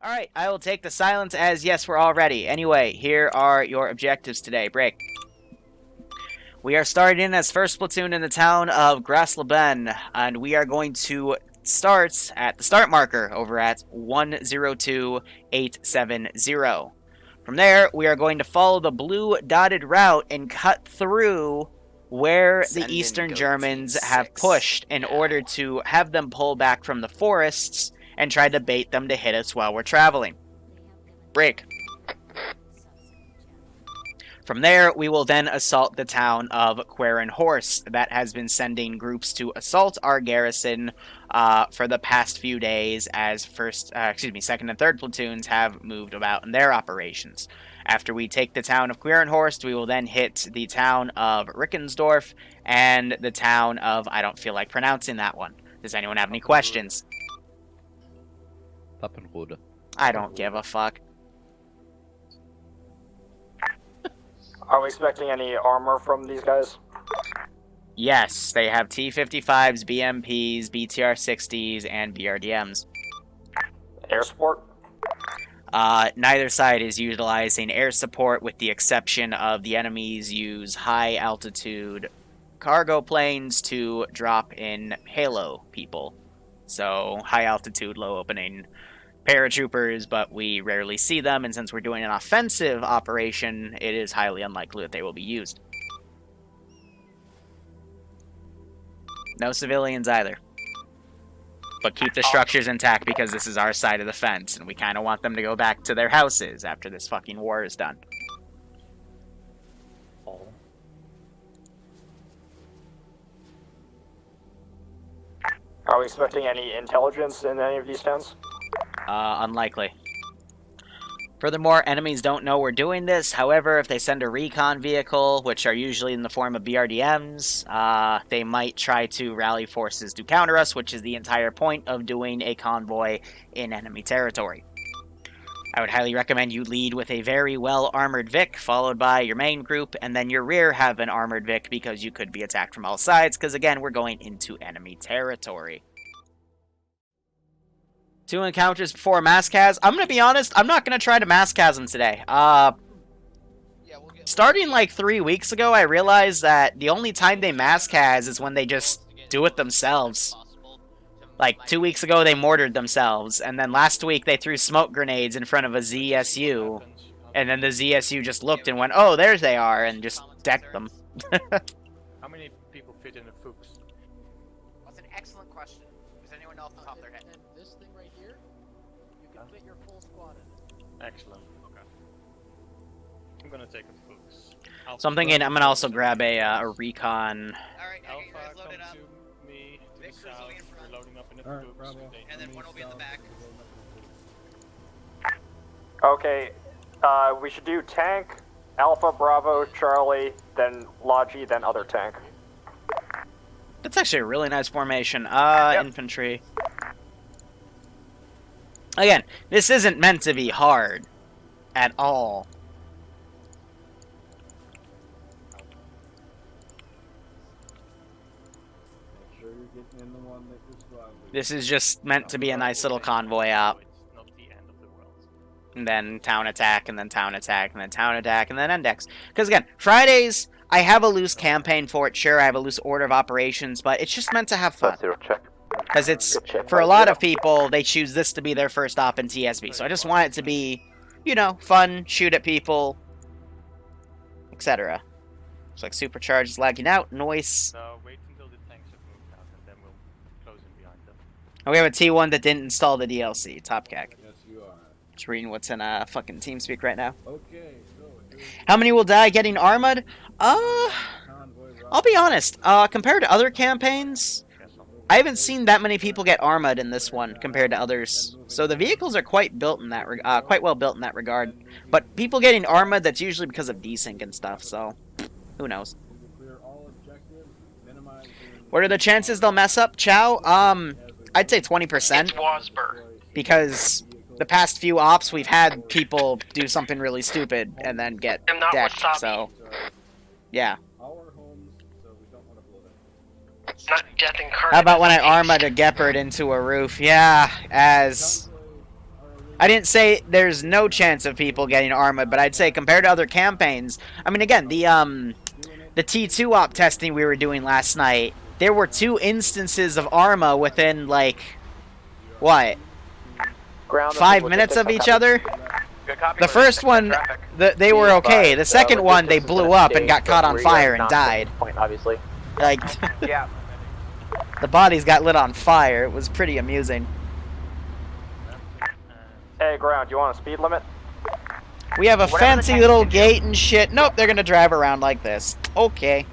Alright, I will take the silence as yes, we're all ready. Anyway, here are your objectives today. Break. We are starting in as first platoon in the town of Grasleben, and we are going to start at the start marker over at 102870. From there, we are going to follow the blue dotted route and cut through where the Eastern Germans have pushed in order to have them pull back from the forests and try to bait them to hit us while we're traveling. Break. From there, we will then assault the town of Querenhorst that has been sending groups to assault our garrison for the past few days as second and third platoons have moved about in their operations. After we take the town of Querenhorst, we will then hit the town of Rickensdorf and the town of, I don't feel like pronouncing that one. Does anyone have any questions? Pappenrode. I don't give a fuck. Are we expecting any armor from these guys? Yes, they have T-55s, BMPs, BTR-60s, and BRDMs. Air support? Neither side is utilizing air support with the exception of the enemies use high-altitude cargo planes to drop in Halo people. So, high-altitude, low-opening paratroopers, but we rarely see them, and since we're doing an offensive operation, it is highly unlikely that they will be used. No civilians either. But keep the structures intact because this is our side of the fence, and we kind of want them to go back to their houses after this fucking war is done. Are we expecting any intelligence in any of these towns? Unlikely. Furthermore, enemies don't know we're doing this. However, if they send a recon vehicle, which are usually in the form of BRDMs, they might try to rally forces to counter us, which is the entire point of doing a convoy in enemy territory. I would highly recommend you lead with a very well-armored Vic, followed by your main group, and then your rear have an armored Vic because you could be attacked from all sides, because again, we're going into enemy territory. 2 encounters before Maskaz. I'm gonna be honest, I'm not gonna try to Maskaz them today. Starting like 3 weeks ago, I realized that the only time they Maskaz is when they just do it themselves. Like, 2 weeks ago, they mortared themselves, and then last week they threw smoke grenades in front of a ZSU, and then the ZSU just looked and went, oh, there they are, and just decked them. How many people fit in a Fuchs? That's an excellent question. Does anyone know off the top of their head? And this thing right here, you can fit your full squad in. Excellent. Okay. I'm gonna take a Fuchs. So I'm thinking I'm gonna also grab a recon. Alright, Alpha, you guys load come it up. to me, to the Victor's south. looking in front. We're loading up in a Alright, Fuchs. Bravo. And then one will be in the back. Okay, we should do tank, Alpha, Bravo, Charlie, then Logi, then other tank. That's actually a really nice formation. Yep. Infantry. Again, this isn't meant to be hard. At all. Make sure you're getting in the one that your squad leader. This is just meant to be a nice little convoy out. It's not the end of the world. And then town attack, and then town attack, and then town attack, and then index. Because again, Fridays, I have a loose campaign for it, sure, I have a loose order of operations, but it's just meant to have fun. Because it's, for a lot of people, they choose this to be their first op in TSB. So I just want it to be, you know, fun, shoot at people, etc. Looks like Supercharge is lagging out, noise. So wait until the tanks have moved out and then we'll close in behind them. And we have a T1 that didn't install the DLC, Top Cack. Yes, you are. Just reading what's in fucking TeamSpeak right now. Okay, so here How many will die getting armored? convoy I'll be honest. Compared to other campaigns, I haven't seen that many people get armored in this one compared to others. So the vehicles are quite built in that, quite well built in that regard. But people getting armored, that's usually because of desync and stuff. So who knows? clear all objectives, minimize What are the chances they'll mess up, Chow? I'd say 20%. Wasberg. Because the past few ops, we've had people do something really stupid and then get I'm not decked. wasabi. So yeah. our homes, so we don't want to blow them. It's not death incarnate. How about when I armored a Gepard into a roof? Yeah, as Convoy I didn't say there's no chance of people getting Arma, but I'd say compared to other campaigns, I mean, again, the T2 op testing we were doing last night, there were 2 instances of Arma within, like, what, Ground 5 minutes of each other? Good copy. The first one, they were okay. The second one, they blew up and got caught on fire and died. Point, obviously. Like, Yeah. the bodies got lit on fire. It was pretty amusing. Hey, ground, you want a speed limit? We have a Whatever the fancy tank little can do. gate and shit. Nope, they're gonna drive around like this. Okay.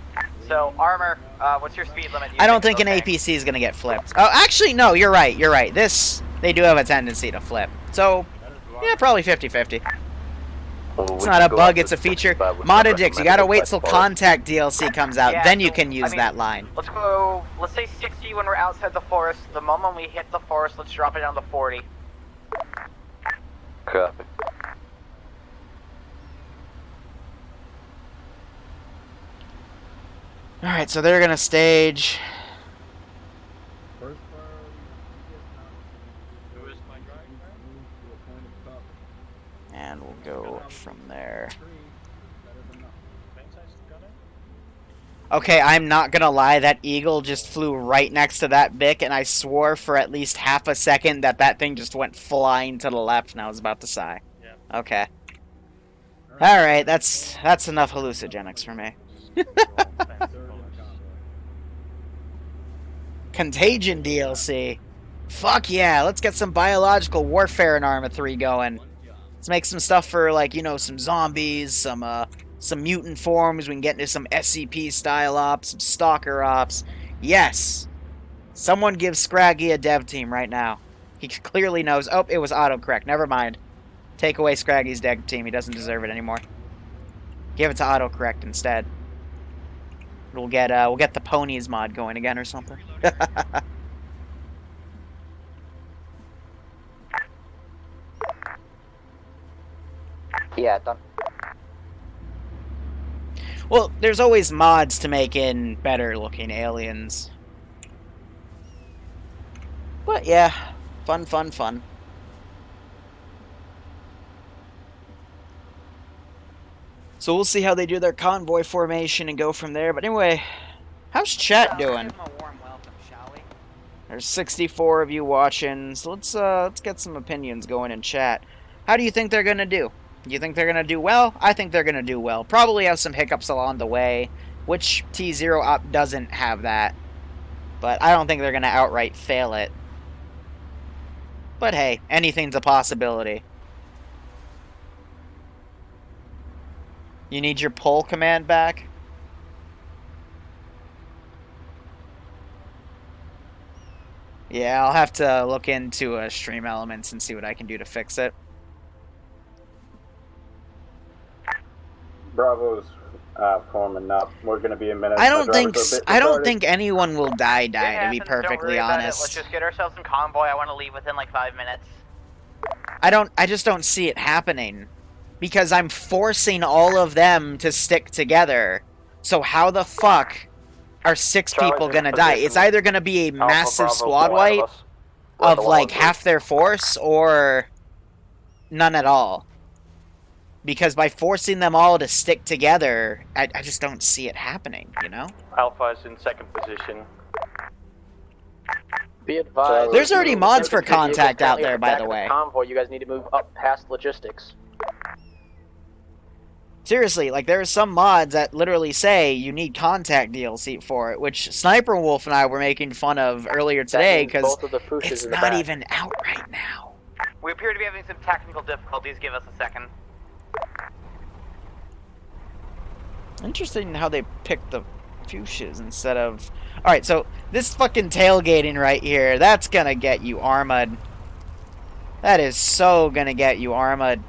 So, Armor, what's your speed limit? I don't think an APC is gonna get flipped. Oh, actually, no, you're right, you're right. This, they do have a tendency to flip. So, yeah, probably 50-50. It's not a bug, it's a feature. Modadix, you gotta wait till Contact DLC comes out, Yeah, then you so, can use I mean, that line. Let's go, let's say 60 when we're outside the forest. The moment we hit the forest, let's drop it down to 40. Copy. Alright, so they're gonna stage. First priority, Who is my driver? move to a point of cover. And we'll go from there. Tree is better than nothing. Mainside's gunner? Okay, I'm not gonna lie, that eagle just flew right next to that Bic, and I swore for at least half a second that that thing just went flying to the left, and I was about to sigh. Yeah. Okay. Alright, that's enough hallucinogenics for me. Third in the convoy. Contagion DLC. Fuck yeah, let's get some biological warfare in Arma 3 going. Let's make some stuff for, like, you know, some zombies, some mutant forms. We can get into some SCP style ops, some stalker ops. Yes. Someone give Scraggy a dev team right now. He clearly knows. Oh, it was autocorrect. Never mind. Take away Scraggy's dev team. He doesn't deserve it anymore. Give it to autocorrect instead. We'll get the ponies mod going again or something. Yeah, done. Well, there's always mods to make in better looking aliens. But yeah, fun, fun, fun. So we'll see how they do their convoy formation and go from there. But anyway, how's chat doing? Give 'em a warm welcome, shall we? There's 64 of you watching, so let's get some opinions going in chat. How do you think they're gonna do? You think they're gonna do well? I think they're gonna do well. Probably have some hiccups along the way, which T0 op doesn't have that. But I don't think they're gonna outright fail it. But hey, anything's a possibility. You need your pull command back? Yeah, I'll have to look into Stream Elements and see what I can do to fix it. Bravo's forming up. We're gonna be a minute. I don't My think drivers are a bit I don't retarded. think anyone will die to be It happens, don't perfectly worry about it. Let's honest. just get ourselves in convoy. I want to leave within like 5 minutes. I just don't see it happening. Because I'm forcing all of them to stick together. So how the fuck are 6 Charlie's people in gonna die? position. It's either gonna be a Alpha massive Bravo squad pull ahead wipe us. We're of the like Waltsu. half their force or none at all. Because by forcing them all to stick together, I just don't see it happening, you know? Alpha is in second position. Be advised. There's already mods for Infantry contact vehicles out there, by back the of way. Convoy, you guys need to move up past logistics. Seriously, like there are some mods that literally say you need contact DLC for it, which Sniper Wolf and I were making fun of earlier today That means because both of the pushes it's in the not back. even out right now. We appear to be having some technical difficulties. Give us a second. Interesting how they picked the fuchsias instead of... Alright, so this fucking tailgating right here, that's gonna get you armored. That is so gonna get you armored.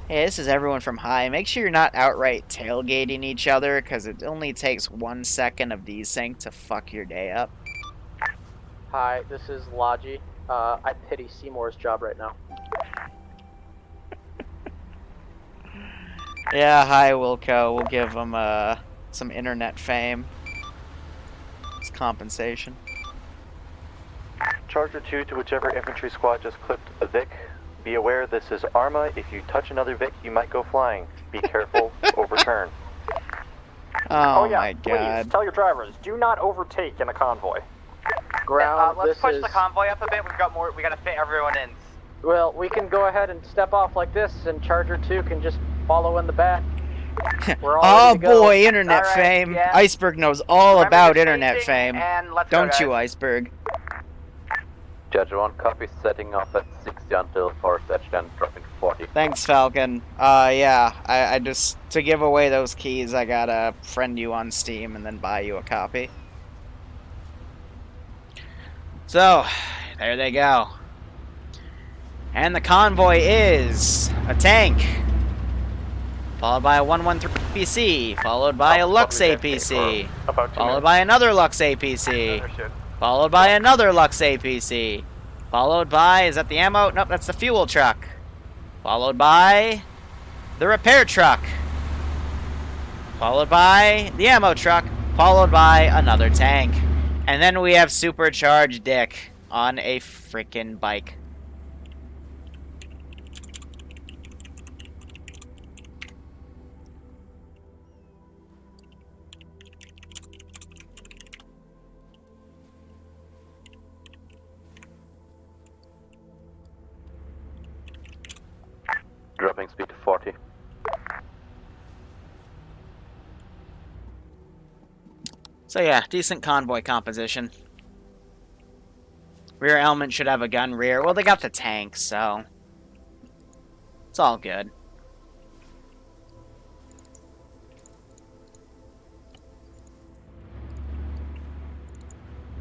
Hey, this is everyone from high. Make sure you're not outright tailgating each other, because it only takes 1 second of desync to fuck your day up. Hi, this is Logi. I pity Seymour's job right now. Yeah, hi Wilco. We'll give him some internet fame. It's compensation. Charger 2 to whichever infantry squad just clipped a Vic. Be aware this is Arma. If you touch another Vic, you might go flying. Be careful, overturn. Oh, yeah, my god. please tell your drivers, do not overtake in a convoy. Ground, let's push the convoy up a bit. We've got more. We gotta fit everyone in. Well, we can go ahead and step off like this, and Charger 2 can just follow in the back. We're all Oh ready to go. boy, internet All right, fame. yeah. Iceberg knows all Remember about your internet staging, fame. And let's go, Don't guys. you, Iceberg? Judge 1, copy, setting off at 60 until forest edge, then dropping to 40. Thanks, Falcon. Yeah, I just, to give away those keys, I gotta friend you on Steam and then buy you a copy. So, there they go. And the convoy is a tank, followed by a 113 APC, followed by a Lux APC, followed by another Lux APC, followed by another Lux APC, followed by, is that the ammo? Nope, that's the fuel truck. Followed by the repair truck, followed by the ammo truck, followed by another tank. And then we have Supercharged Dick on a freaking bike. Dropping speed to 40. So yeah, decent convoy composition. Rear element should have a gun rear. Well, they got the tank, so it's all good.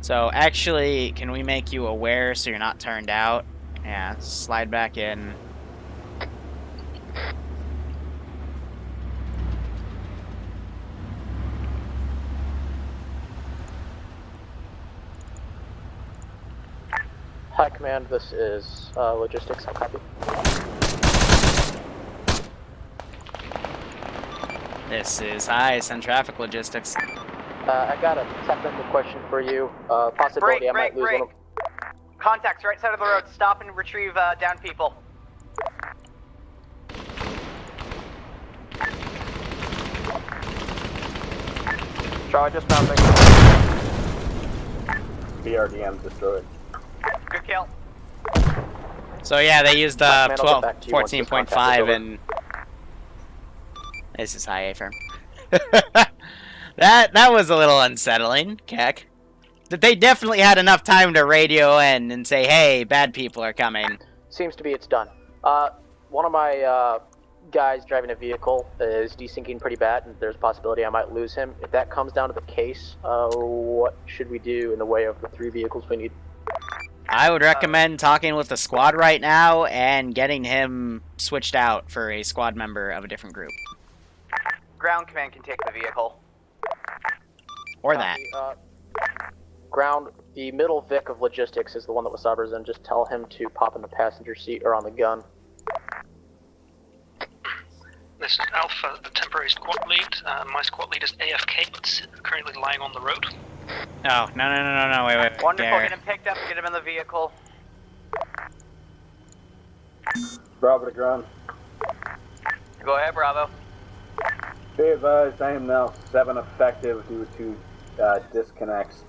So actually, can we make you aware so you're not turned out? Yeah, slide back in. Hi, Command. This is logistics. I'll copy. This is high, send traffic logistics. I got a technical question for you. Possibility I might lose one of... Contacts right side of the road. Stop and retrieve down people. Charlie dismounting. BRDM destroyed. Good kill. So yeah, they used the Man, I'll get back to you once this contact is 14.5 over. and this is high A-firm. that was a little unsettling, Keck. That they definitely had enough time to radio in and say, hey, bad people are coming. Seems to be it's done. One of my guys driving a vehicle is desyncing pretty bad, and there's a possibility I might lose him. If that comes down to the case, what should we do in the way of the 3 vehicles we need? I would recommend talking with the squad right now and getting him switched out for a squad member of a different group. Ground command can take the vehicle. Or that. Ground, the middle Vic of logistics is the one that Wasaber's in. Just tell him to pop in the passenger seat or on the gun. This is Alpha, the temporary squad lead. My squad lead is AFK, but currently lying on the road. Oh, no, wait. Wonderful, Garrett. get him picked up and get him in the vehicle. Bravo to ground. Go ahead, Bravo. Be advised, I am now 7 effective due to disconnects.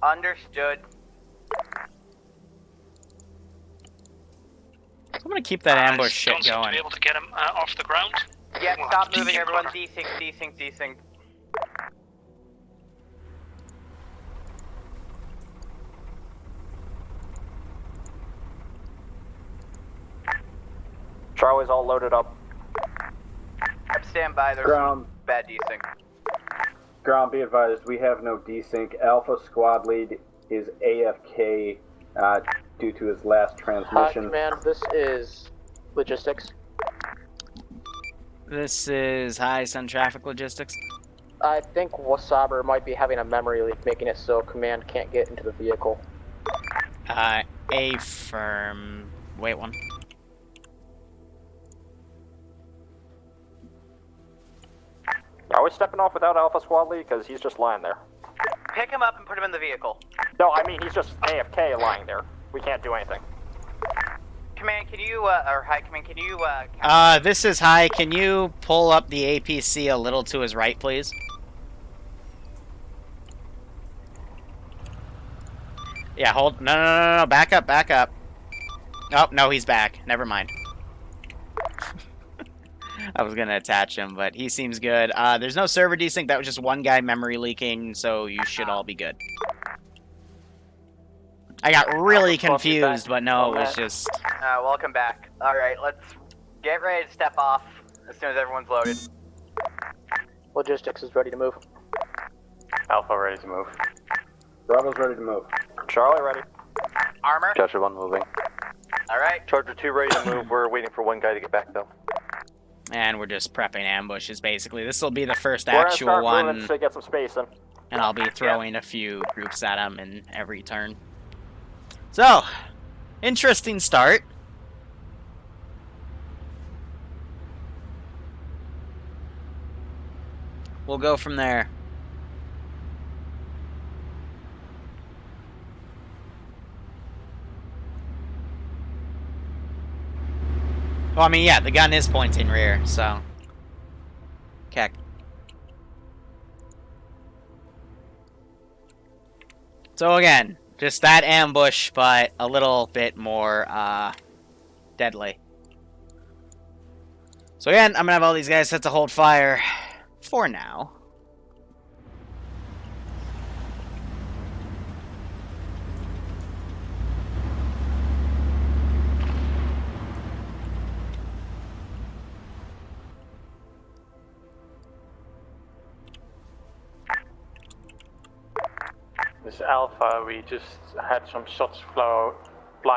Understood. I'm gonna keep that ambush shit don't seem to going. be able to get him off the ground. Yeah, We'll have stop to moving, keep everyone. corner. Desync. Charlie's all loaded up. Stand by, there's Ground. some bad desync. Ground, be advised, we have no desync. Alpha squad lead is AFK due to his last transmission. Command, this is logistics. This is high sun traffic logistics. I think Wasaber might be having a memory leak, making it so Command can't get into the vehicle. A-firm. Wait one. Are we stepping off without Alpha Squad Lead? Because he's just lying there. Pick him up and put him in the vehicle. No, I mean, he's just AFK lying there. We can't do anything. Command, can you, or High Command, can you, This is High. Can you pull up the APC a little to his right, please? Yeah, hold. No. Back up, back up. Oh, no, he's back. Never mind. I was gonna attach him, but he seems good. There's no server desync. That was just one guy memory leaking, so you should all be good. I got really confused, but no, it was just... welcome back. Alright, let's get ready to step off as soon as everyone's loaded. Logistics is ready to move. Alpha ready to move. Bravo's ready to move. Charlie ready. Armor? Charger 1 moving. Alright. Charger 2 ready to move. We're waiting for one guy to get back, though. And we're just prepping ambushes, basically. This will be the first We're gonna actual start one, moving to get some space in. and I'll be throwing a few groups at him in every turn. So, interesting start. We'll go from there. Well, I mean, yeah, the gun is pointing rear, so... Keck. So again, just that ambush, but a little bit more, deadly. So again, I'm gonna have all these guys set to hold fire for now. This Alpha, we just had some shots fly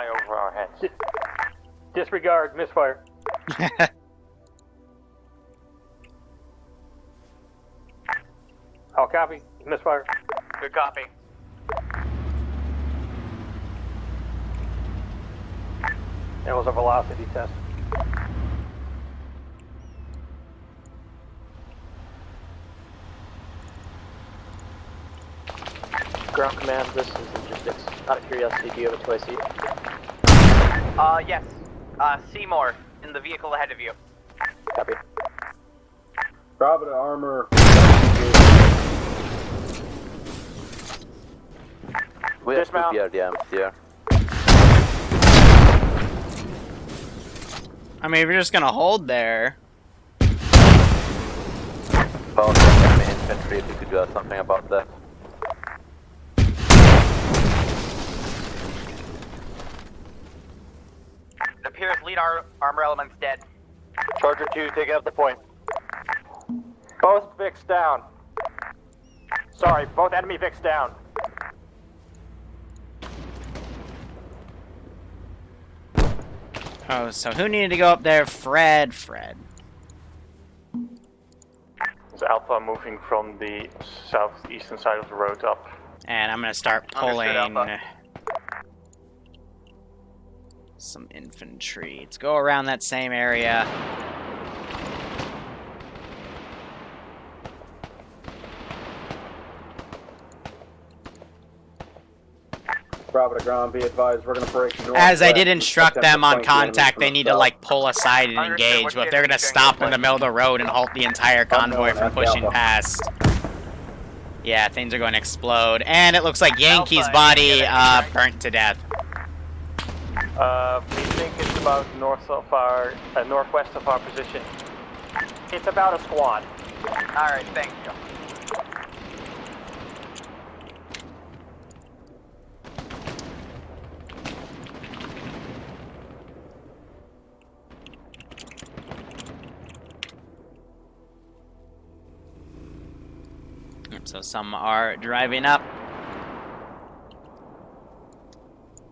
over our heads. Disregard, misfire. All copy, misfire. Good copy. That was a velocity test. Ground command, this is logistics. Out of curiosity, do you have a 2IC? Yes. Seymour, in the vehicle ahead of you. Copy. Bravo to Armor. We have Dismount. 2 BRDMs here. I mean, if you're just gonna hold there... Well, enemy infantry, if you could do something about that. It appears lead armor element's dead. Charger 2, taking up the point. Both Vics down. Sorry, both enemy Vics down. Oh, so who needed to go up there? Fred. Is Alpha moving from the southeastern side of the road up? And I'm gonna start pulling Alpha. some infantry. Let's go around that same area. Bravo to ground, be advised, we're gonna break north. As I did instruct them on contact, they need to like pull aside and Understood. engage, What but if they're gonna you're stop doing, in the middle of the road and halt the entire convoy from pushing past. Yeah, things are going to explode. And it looks like Yankee's Alpha, body right? burnt to death. We think it's about northwest of our position. It's about a squad. Alright, thank you. Yep, so some are driving up.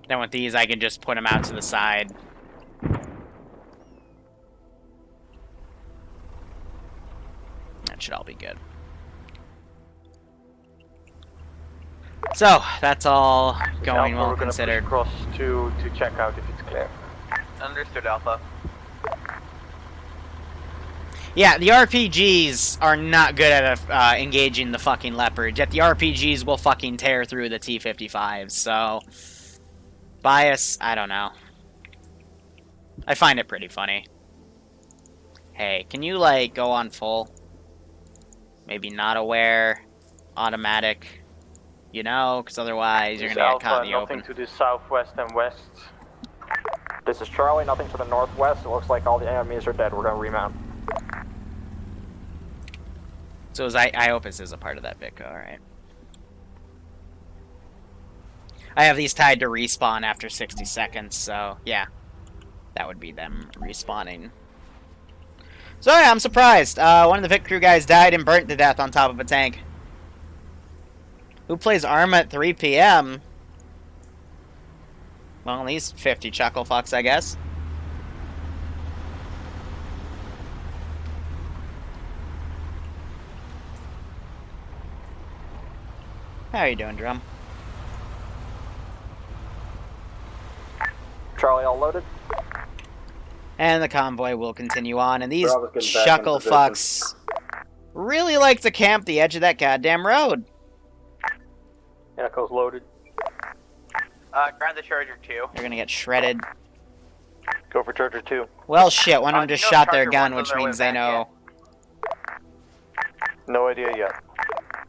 Then with these, I can just put them out to the side. That should all be good. So, that's all going Alpha, well we're gonna push considered. across to check out if it's clear. Understood, Alpha. Yeah, the RPGs are not good at engaging the fucking Leopard, yet the RPGs will fucking tear through the T-55s, so... Bias, I don't know. I find it pretty funny. Hey, can you, like, go on full? Maybe not aware, automatic, you know, because otherwise you're gonna get caught in the nothing open. to the southwest and west. This is Charlie, nothing to the northwest. It looks like all the enemies are dead. We're gonna remount. So I hope this is a part of that Vic, alright. I have these tied to respawn after 60 seconds, so yeah. That would be them respawning. So yeah, I'm surprised. One of the Vic crew guys died and burnt to death on top of a tank. Who plays Arma at 3 p.m.? Well, at least 50 chuckle fucks, I guess. How are you doing, Drum? Charlie, all loaded. And the convoy will continue on, and these Bravo's getting back chuckle into fucks really like to camp the edge of that goddamn road. Echo's loaded. Grab the Charger 2. They're gonna get shredded. Go for Charger 2. Well, shit, one of them just no, shot their Charger gun, one's which on their means way they know. No idea yet.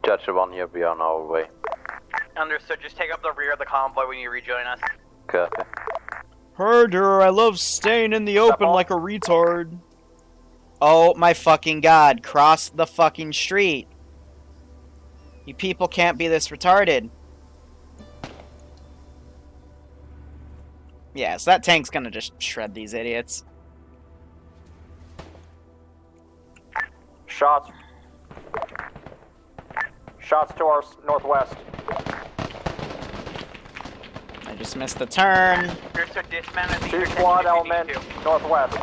Charger 1, you'll be on our way. Understood. Just take up the rear of the convoy when you rejoin us. Copy. Herder, I love staying in the open like a retard. Oh my fucking god, cross the fucking street. You people can't be this retarded. Yeah, so that tank's gonna just shred these idiots. Shots. Shots to our northwest. I just missed the turn. Understood. Dismount at the Two intersection squad if you need element to. northwest.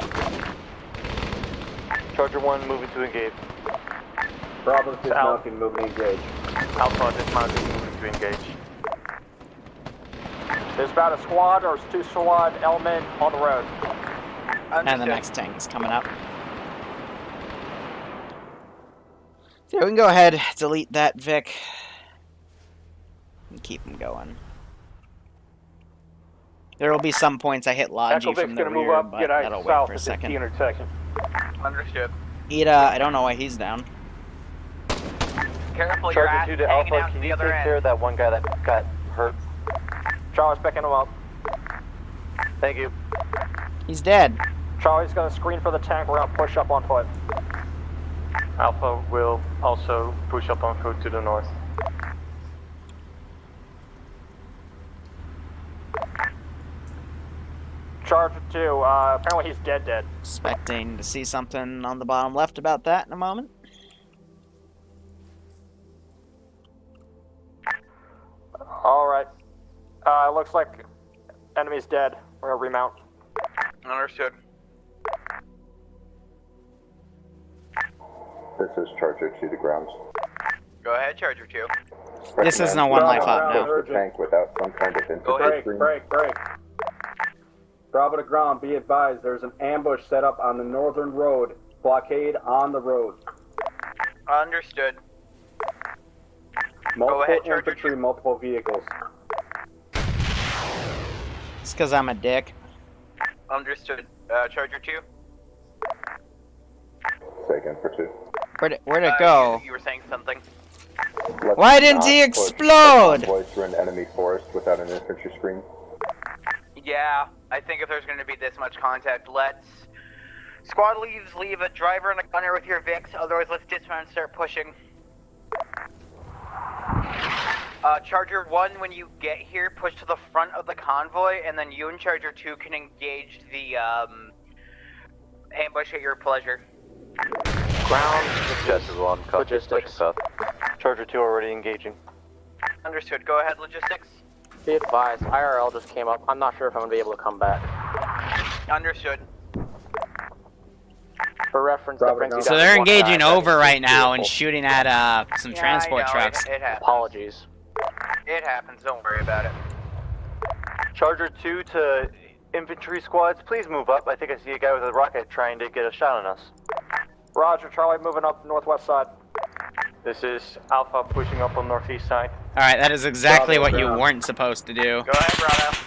Charger 1 moving to engage. Bravo's dismounting, moving engage. Alpha dismounting, moving to engage. There's about a squad or 2 squad element on the road. And the Understood. next tank is coming up. So we can go ahead, delete that Vic. And keep him going. There will be some points I hit Echo Logi Vic's from the gonna move rear, up, but get eyes that'll wait south for a at the second. intersection. Understood. Ida, I don't know why he's down. Careful, your ass Charger 2 to hanging Alpha, out to can the you other take care end. of that one guy that got hurt? Charlie's picking him up. Thank you. He's dead. Charlie's gonna screen for the tank. We're gonna push up on foot. Alpha will also push up on foot to the north. Charger 2, apparently he's dead. Expecting to see something on the bottom left about that in a moment. Alright. Looks like enemy's dead. We're gonna remount. Understood. This is Charger 2 to ground. Go ahead, Charger 2. This isn't a one life up, Bravo, no. The tank without some kind of Go ahead. infantry Break. Bravo to ground, be advised, there's an ambush set up on the northern road. Blockade on the road. Understood. Multiple ahead, Charger infantry, 2. multiple vehicles. It's because I'm a dick. Understood. Charger 2. Say again for 2. Where'd it go? You were saying something. Let's Why didn't not he push the explode? convoy through an enemy forest without an infantry screen. Yeah, I think if there's going to be this much contact, let's... Squad leaves, leave a driver and a gunner with your Vics, otherwise let's dismount and start pushing. Charger 1, when you get here, push to the front of the convoy, and then you and Charger 2 can engage the, ambush at your pleasure. Ground. Charger 1, copy. Logistics. South. Charger 2 already engaging. Understood. Go ahead, logistics. Be advised, IRL just came up. I'm not sure if I'm going to be able to come back. Understood. For reference, Bravo that brings you down. So down they're to one engaging guy. over right now and Beautiful. shooting at some Yeah, transport I know, trucks. It happens. Apologies. It happens. Don't worry about it. Charger 2 to infantry squads, please move up. I think I see a guy with a rocket trying to get a shot on us. Roger, Charlie moving up northwest side. This is Alpha pushing up on northeast side. Alright, that is exactly Bravo, what you ground. weren't supposed to do. Go ahead, Bravo.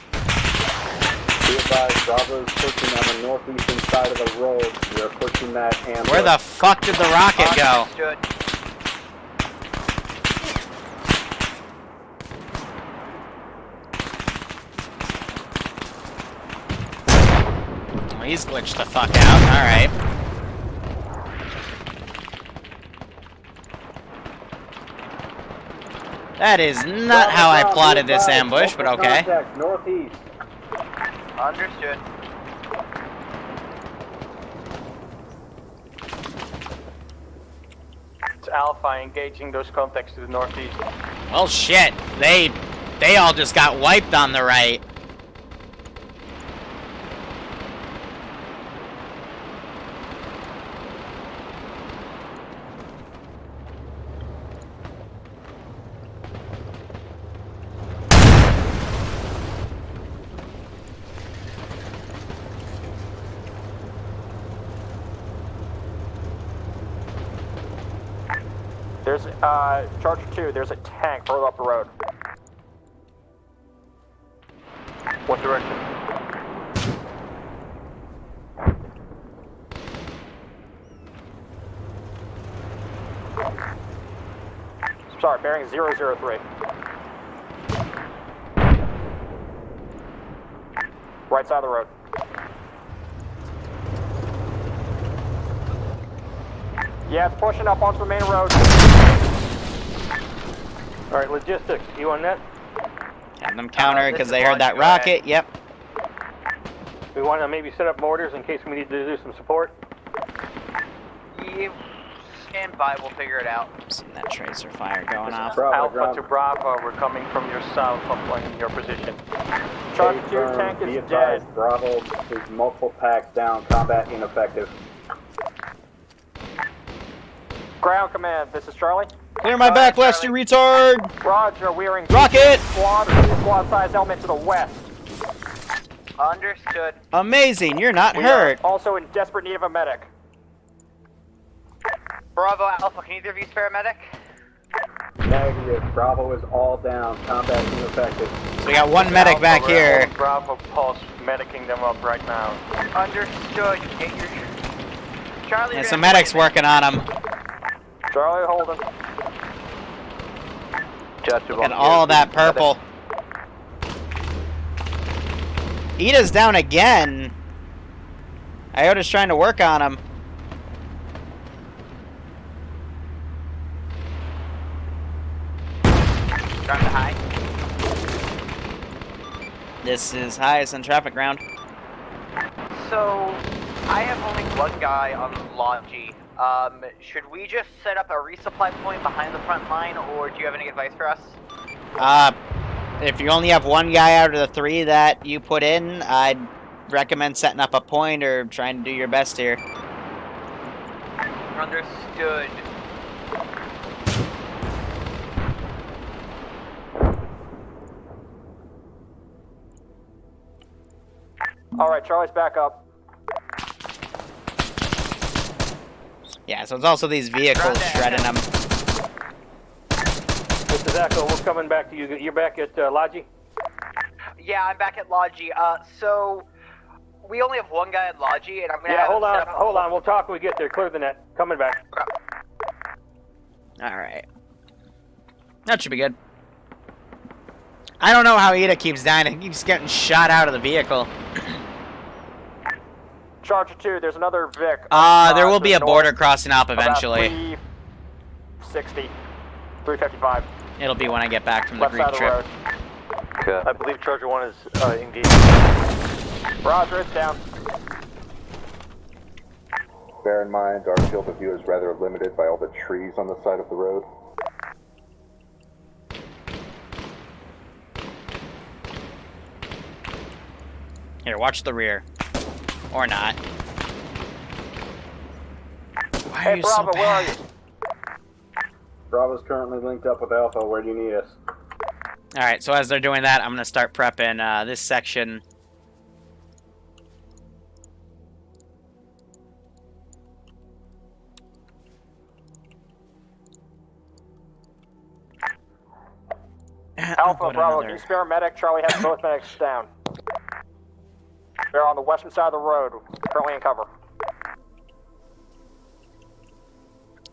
Be advised, Bravo is pushing on the northeastern side of the road. We are pushing that ambush. Where the fuck did the rocket go? Understood. Oh, he's glitched the fuck out. Alright. That is not how I plotted this ambush, but okay. Contact northeast. Understood. It's Alpha engaging those contacts to the northeast. Well, shit. They all just got wiped on the right. There's, Charger 2, there's a tank further up the road. What direction? Sorry, bearing 003. Right side of the road. Yeah, it's pushing up onto the main road. Alright, logistics, you on that? Have them counter because they heard that Go ahead. rocket. Yep. We want to maybe set up mortars in case we need to do some support. You stand by, we'll figure it out. Seen that tracer fire going off. Bravo, Alpha ground. to Bravo, we're coming from your south, upline your position. Charger 2, Confirm, tank be is advised, dead. Bravo is multiple packs down, combat ineffective. Ground command, this is Charlie. Clear my backlash, you retard! Roger, we are engaging Rocket! squad size element to the west. Understood. Amazing, you're not We hurt. are also in desperate need of a medic. Bravo Alpha, can either of you spare a medic? Negative, Bravo is all down, combat ineffective. So we got one medic Alpha, back we're here. on Bravo pulse, medicing them up right now. Understood. Get your... Charlie, Yeah, you're some gonna medics play working on him. Charlie, Holden. And all that purple. Ida's down again. Iota's trying to work on him. Trying to hide. This is highest on traffic ground. So, I have only one guy on Logi. Should we just set up a resupply point behind the front line, or do you have any advice for us? If you only have one guy out of the three that you put in, I'd recommend setting up a point or trying to do your best here. Understood. Alright, Charlie's back up. Yeah, so it's also these vehicles shredding them. This is Echo, we're coming back to you. You're back at Logi? Yeah, I'm back at Logi. So, we only have one guy at Logi, and I'm gonna Yeah, have hold him on, set up hold on. We'll talk when we get there. Clear the net. Coming back. Alright. That should be good. I don't know how Ida keeps dying. He keeps getting shot out of the vehicle. Charger 2, there's another Vic. There will to be the a border north, crossing up about eventually. 360, 355. It'll be when I get back from the Left Greek side of the trip. road. I believe Charger 1 is engaged. Roger, it's down. Bear in mind, our field of view is rather limited by all the trees on the side of the road. Here, watch the rear. Or not. Why are Hey, you Bravo, so where are bad? you? Bravo's currently linked up with Alpha. Where do you need us? Alright, so as they're doing that, I'm going to start prepping this section. Alpha, put Bravo, another- can you spare a medic? Charlie has both medics down. They're on the western side of the road, currently in cover.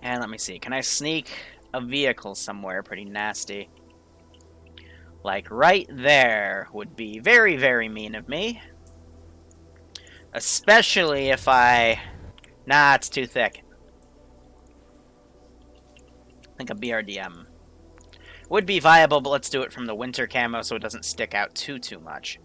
And let me see, can I sneak a vehicle somewhere pretty nasty? Like right there would be very, very mean of me. Especially if I... Nah, it's too thick. I think a BRDM would be viable, but let's do it from the winter camo so it doesn't stick out too much.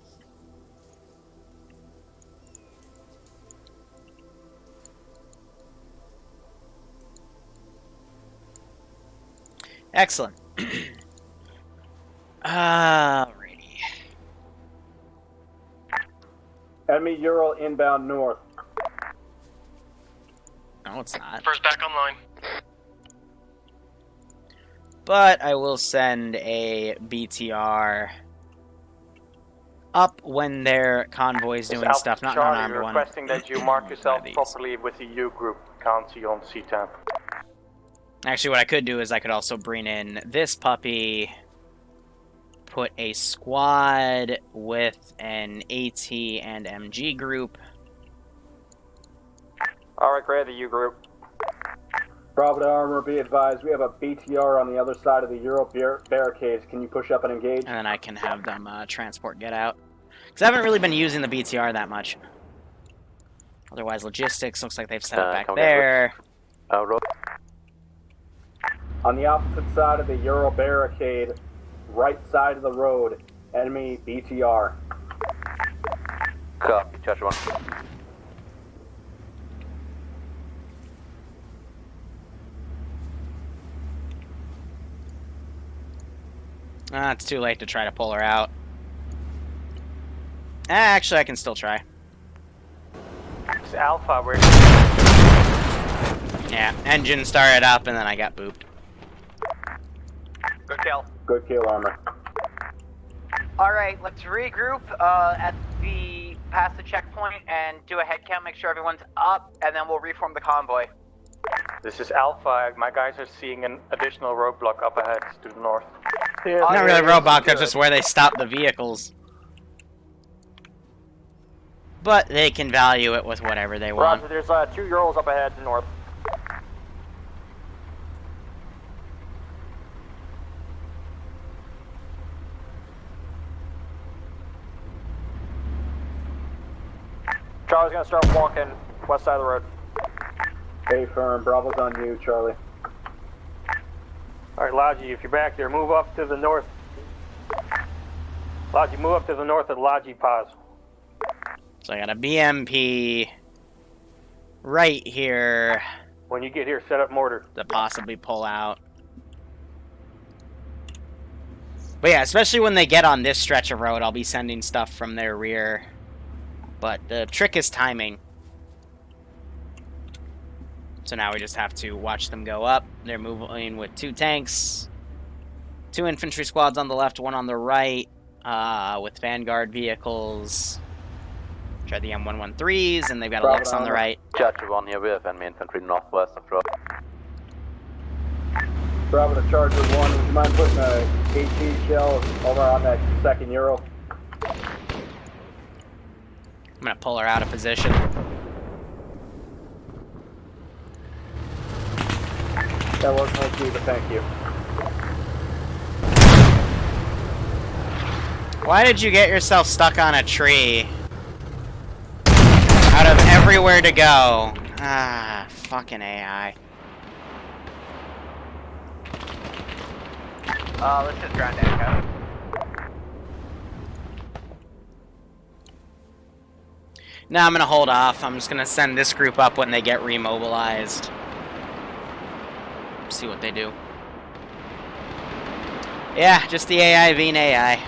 Excellent. Alrighty. Enemy Ural inbound north. No, it's not. First back online. But I will send a BTR up when their convoy's doing Alpha stuff, not an Charlie, unarmed one. requesting that you mark yourself These. properly with the U group. Can't see on C-Temp. Actually, what I could do is I could also bring in this puppy, put a squad with an AT and MG group. Alright, great, the U group. Bravo to Armor, be advised, we have a BTR on the other side of the Ural barricades. Can you push up and engage? And then I can have them transport get out. Because I haven't really been using the BTR that much. Otherwise, logistics looks like they've set it back there. On the opposite side of the Ural barricade, right side of the road, enemy BTR. Copy, Charger 1. It's too late to try to pull her out. Actually, I can still try. It's Alpha, we're... Yeah, engine started up and then I got booped. Good kill. Good kill, Armor. Alright, let's regroup at the past the checkpoint and do a head count, make sure everyone's up, and then we'll reform the convoy. This is Alpha. My guys are seeing an additional roadblock up ahead to the north. Not really roadblock, that's just where they stop the vehicles. But they can value it with whatever they want. Roger, there's 2 Urals up ahead north. Charlie's gonna start walking west side of the road. Hey, firm. Bravo's on you, Charlie. Alright, Logi, if you're back there, move up to the north. Logi, move up to the north of Logi Paz. So I got a BMP right here When you get here, set up mortar. to possibly pull out. But yeah, especially when they get on this stretch of road, I'll be sending stuff from their rear. But the trick is timing. So now we just have to watch them go up. They're moving with 2 tanks, 2 infantry squads on the left, 1 on the right, with Vanguard vehicles. Which are the M113s, and they've got a Lex on the right. Charger 1 here, we have enemy infantry northwest of road. Bravo to Charger 1. Would you mind putting a HE shell over on that second Ural? I'm gonna pull her out of position. That wasn't okay, but thank you. Why did you get yourself stuck on a tree? Out of everywhere to go. Ah, fucking AI. Let's just ground Echo. No, I'm gonna hold off. I'm just gonna send this group up when they get remobilized. See what they do. Yeah, just the AI being AI.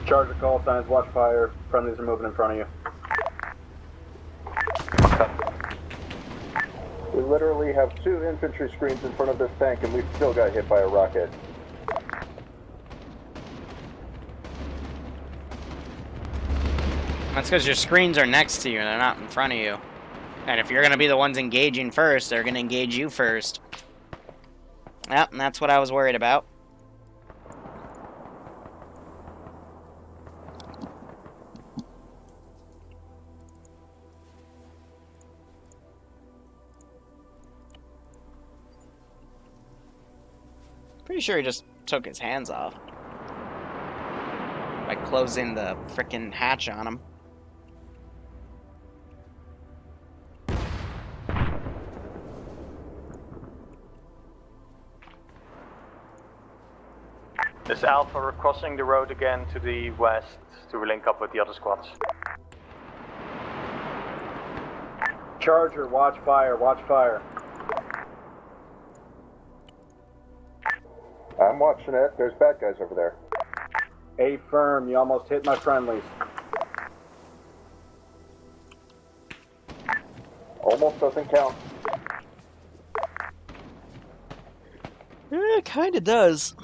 Charger call signs, watch fire. Friendlies are moving in front of you. We literally have 2 infantry screens in front of this tank and we still got hit by a rocket. That's because your screens are next to you and they're not in front of you. And if you're going to be the ones engaging first, they're going to engage you first. Yep, and that's what I was worried about. Pretty sure he just took his hands off by closing the frickin' hatch on him. This Alpha, we're crossing the road again to the west to link up with the other squads. Charger, watch fire, watch fire. I'm watching it. There's bad guys over there. A firm, you almost hit my friendlies. Almost doesn't count. Yeah, it kinda does.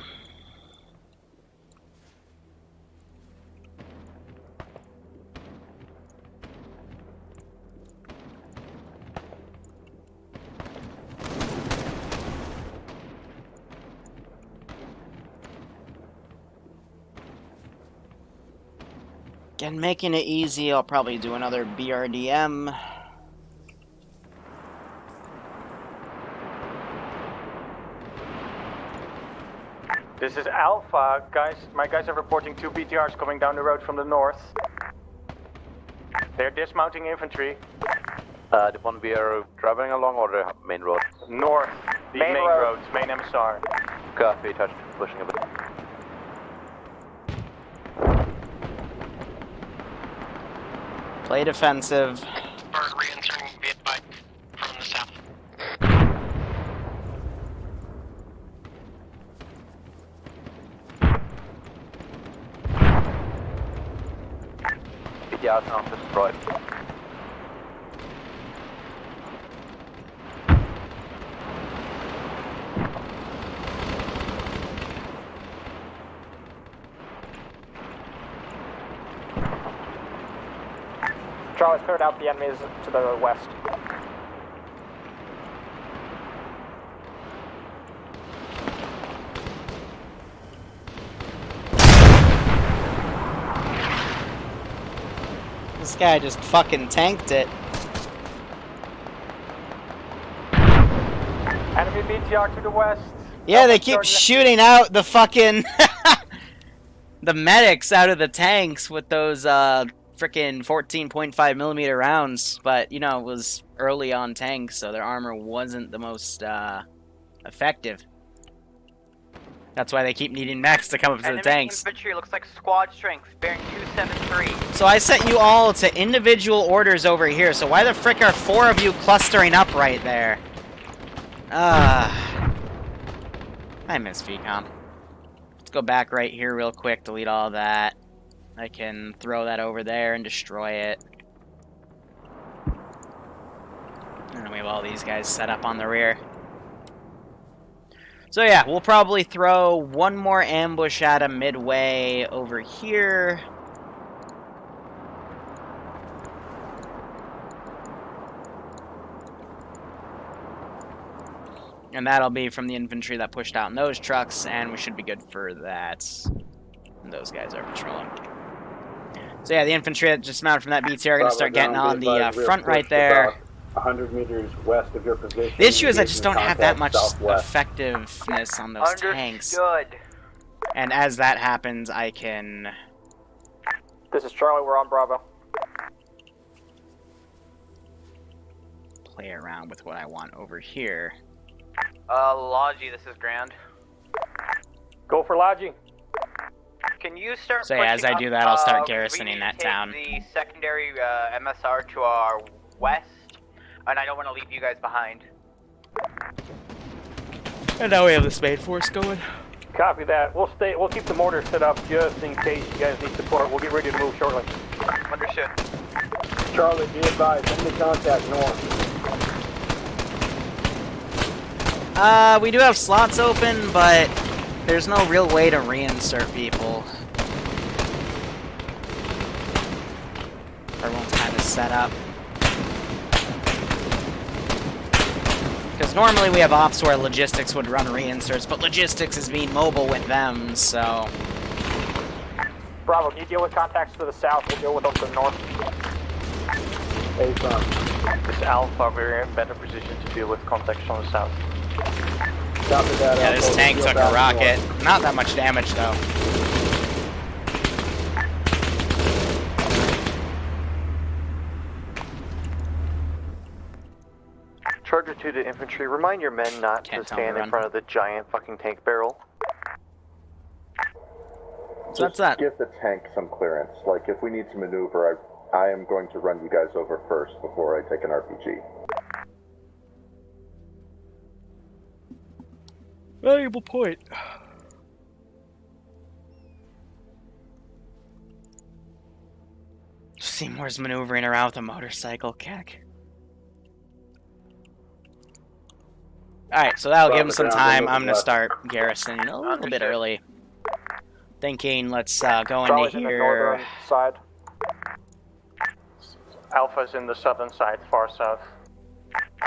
Again, making it easy, I'll probably do another BRDM. This is Alpha, guys. My guys are reporting 2 BTRs coming down the road from the north. They're dismounting infantry. The one we are traveling along or the main road? North, the main roads, main MSR. Copy, touched, pushing a bit. Play defensive. Bird re-entering via bike from the south. BTR sound destroyed. Charlie's cleared out the enemies to the west. This guy just fucking tanked it. Enemy BTR to the west. Yeah, they keep shooting out the fucking the medics out of the tanks with those frickin' 14.5 millimeter rounds, but you know, it was early on tanks, so their armor wasn't the most effective. That's why they keep needing mechs to come up to the tanks. Infantry looks like squad strength, bearing 273. So I sent you all to individual orders over here, so why the frick are 4 of you clustering up right there? I miss VCOM. Let's go back right here real quick, delete all that. I can throw that over there and destroy it. And we have all these guys set up on the rear. So yeah, we'll probably throw one more ambush at him midway over here. And that'll be from the infantry that pushed out in those trucks, and we should be good for that. And those guys are patrolling. So yeah, the infantry that just mounted from that BTR are going to start getting on the front right there. 100 meters west of your position. The issue is I just don't have that much effectiveness on those tanks. Understood. And as that happens, I can... This is Charlie, we're on Bravo. play around with what I want over here. Logi, this is Grand. Go for Logi. Can you start So pushing as I up, do that, I'll start we garrisoning need to that take town. the secondary MSR to our west, and I don't want to leave you guys behind. And now we have the Spade Force going. Copy that. We'll keep the mortar set up just in case you guys need support. We'll get ready to move shortly. Understood. Charlie, be advised, enemy contact north. We do have slots open, but there's no real way to reinsert people. Everyone's kind of set up. Because normally we have ops where logistics would run reinserts, but logistics is being mobile with them, so... Bravo, can you deal with contacts to the south? We'll deal with them to the north. Hey, son. This Alpha, we're in better position to deal with contacts from the south. Copy that. Yeah, this Alpha. tank We'll took go a back rocket. north. Not that much damage, though. Charger 2 to infantry, remind your men not Can't to tell 'em to stand in run. front of the giant fucking tank barrel. So that's that. Give the tank some clearance. Like, if we need to maneuver, I am going to run you guys over first before I take an RPG. Valuable point. Seymour's maneuvering around with a motorcycle, keck. Alright, so that'll give him some time. I'm gonna start garrisoning a little bit early. Thinking, let's go Charlie's into in the here. northern side. Alpha's in the southern side, far south.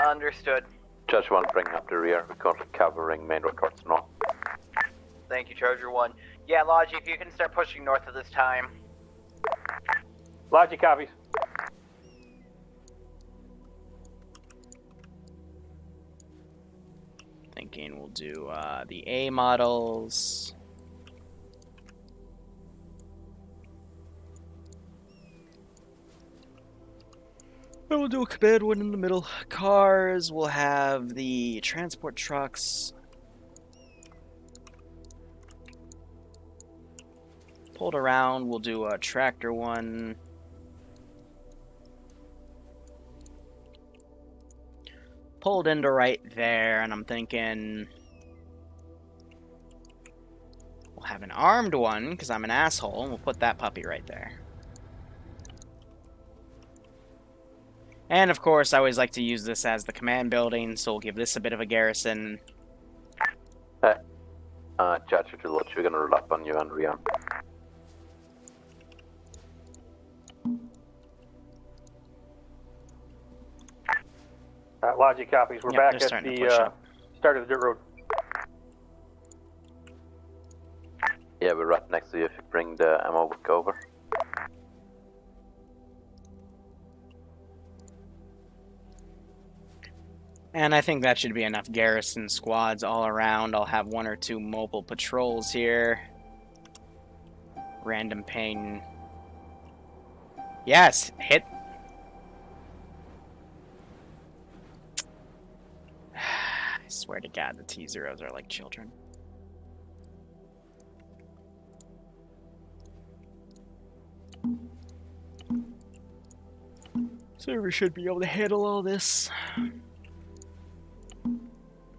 Understood. Judge 1, bring up the rear. We're currently covering main road towards north. Thank you, Charger 1. Yeah, Logi, if you can start pushing north at this time. Logic copies. Thinking we'll do the A models. Then we'll do a command one in the middle. Cars, we'll have the transport trucks. Pulled around, we'll do a tractor one. Pulled into right there, and I'm thinking we'll have an armed one, because I'm an asshole, and we'll put that puppy right there. And of course, I always like to use this as the command building, so we'll give this a bit of a garrison. Judge, we're gonna roll up on you and rearm. Logic copies. We're Yep, back they're at starting to push the up. start of the dirt road. Yeah, we're right next to you if you bring the ammo book over. And I think that should be enough garrison squads all around. I'll have 1 or 2 mobile patrols here. Random ping. Yes, hit. I swear to God, the T-Zeros are like children. Server should be able to handle all this.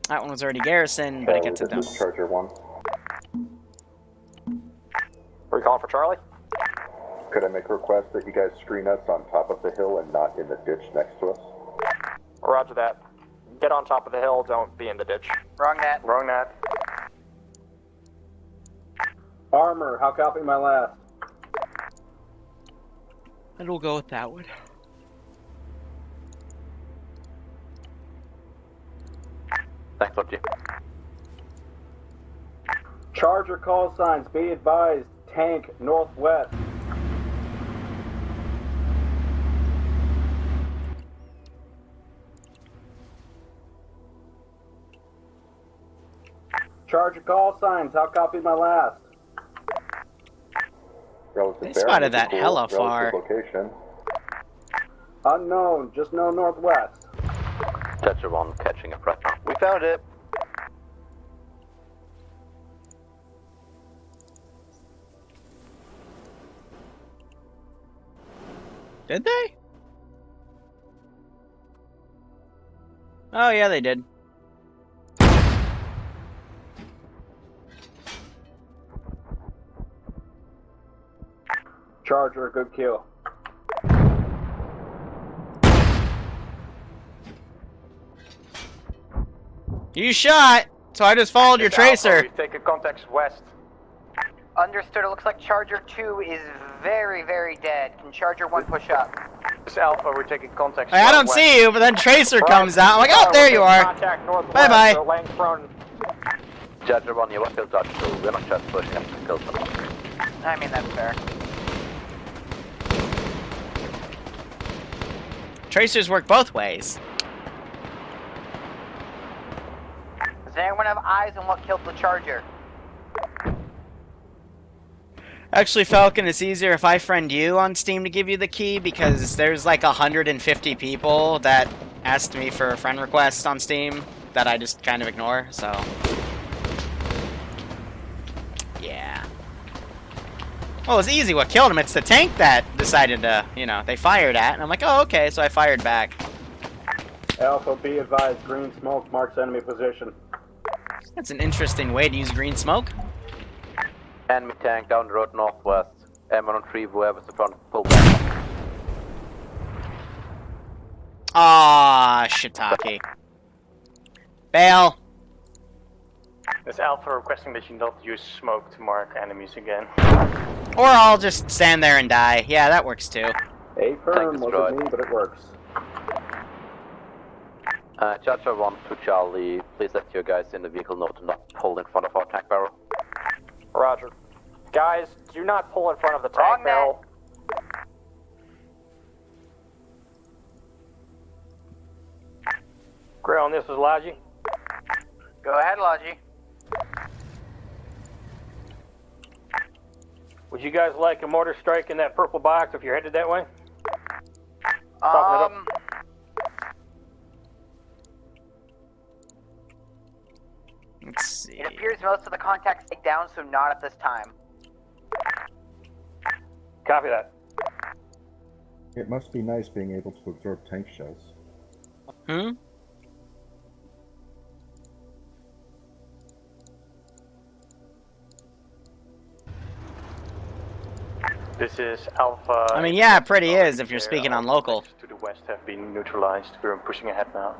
That one was already garrisoned, but it gets it done. This is Charger 1. Are we calling for Charlie? Could I make a request that you guys screen us on top of the hill and not in the ditch next to us? Roger that. Get on top of the hill, don't be in the ditch. Wrong net. Wrong net. Armor, how copy my last? And we'll go with that one. Thanks, Lord G. Charger call signs, be advised, tank northwest. Charger call signs, how copy my last? Relative They spotted that bearing, hella relative far. Location. Unknown, just know northwest. Judge 1, catching up right now. We found it. Did they? Oh, yeah, they did. Charger, good kill. You shot, so I just followed your tracer. We take a contacts west. Understood. It looks like Charger 2 is very, very dead. Can Charger 1 push up? This is Alpha, we're taking contact. I don't see you, but then Tracer comes out. I'm like, oh, there you are. Contact northwest. Bye-bye. So laying prone. Judge 1, you want to kill Judge 2. We're not just pushing up to kill someone. I mean, that's fair. Tracers work both ways. Does anyone have eyes on what killed the Charger? Actually, Falcon, it's easier if I friend you on Steam to give you the key, because there's like 150 people that asked me for a friend request on Steam that I just kind of ignore, so... Yeah. Well, it's easy what killed him. It's the tank that decided to, you know, they fired at, and I'm like, oh, okay, so I fired back. Alpha, be advised, green smoke marks enemy position. That's an interesting way to use green smoke. Enemy tank down the road northwest. M103, whoever's in front, pull back. Ah, shiitake. Bail. This is Alpha requesting that you not use smoke to mark enemies again. Or I'll just stand there and die. Yeah, that works too. A firm wasn't me, but it works. Judge 1 to Charlie, please let your guys in the vehicle know to not pull in front of our tank barrel. Roger. Guys, do not pull in front of the tank barrel. Ground, this is Logi. Go ahead, Logi. Would you guys like a mortar strike in that purple box if you're headed that way? Let's see. It appears most of the contacts take down, so not at this time. Copy that. It must be nice being able to absorb tank shells. Hmm? This is Alpha. I mean, yeah, it pretty is if you're speaking on local. To the west have been neutralized. We're pushing ahead now.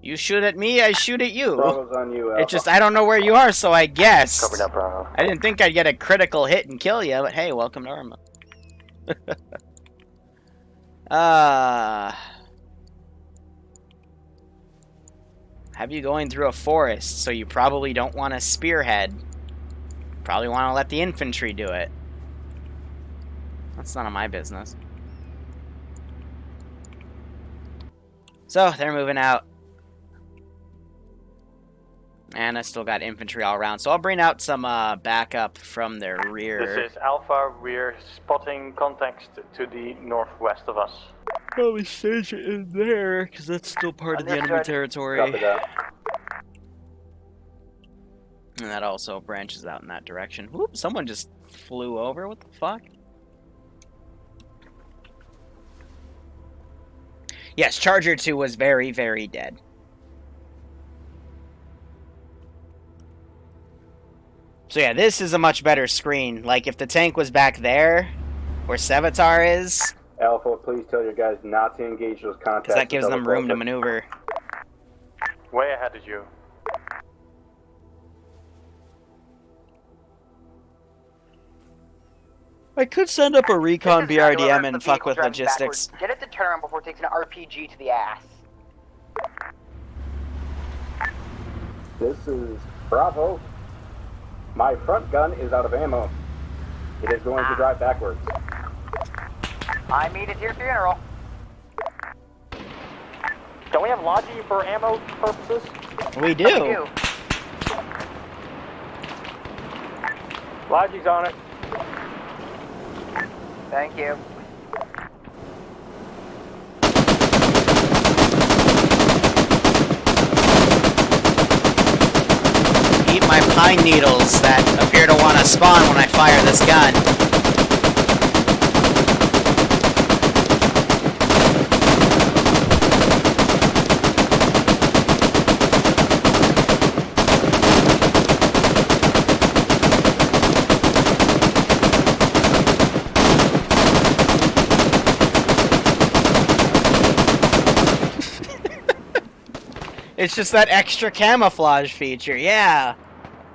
You shoot at me, I shoot at you. Bravo's on you, Alpha. It just, I don't know where you are, so I guessed. Copy that, Bravo. I didn't think I'd get a critical hit and kill you, but hey, welcome to Arma. Have you going through a forest, so you probably don't want a spearhead. Probably want to let the infantry do it. That's none of my business. So, they're moving out. And I still got infantry all around, so I'll bring out some backup from their rear. This is Alpha. We're spotting contacts to the northwest of us. Probably stage it in there, because that's still part of the enemy territory. Copy that. And that also branches out in that direction. Whoop, someone just flew over. What the fuck? Yes, Charger 2 was very, very dead. So yeah, this is a much better screen. Like, if the tank was back there, where Sevatar is... Alpha, please tell your guys not to engage those contacts. Because that gives them room to maneuver. Way ahead of you. I could send up a recon BRDM and fuck with logistics. Get it to turn before it takes an RPG to the ass. This is Bravo. My front gun is out of ammo. It is going to drive backwards. I mean it here, Funeral. Don't we have Logi for ammo purposes? We do. We do. Logi's on it. Thank you. Eat my pine needles that appear to want to spawn when I fire this gun. It's just that extra camouflage feature, yeah.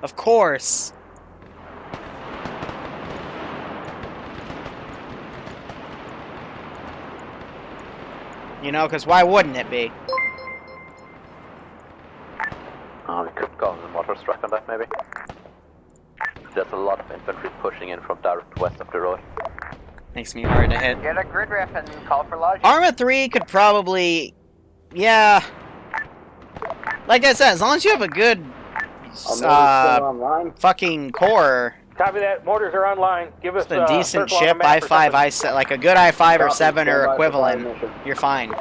Of course. You know, because why wouldn't it be? We could go on the mortar strike on that, maybe. There's a lot of infantry pushing in from direct west of the road. Makes me hard to hit. Get a grid ref and call for logic. Arma 3 could probably... Yeah. Like I said, as long as you have a good... fucking core... Copy that. Mortars are online. Give us a decent ship, I-5, I-7, like a good I-5 or 7 or equivalent, you're fine.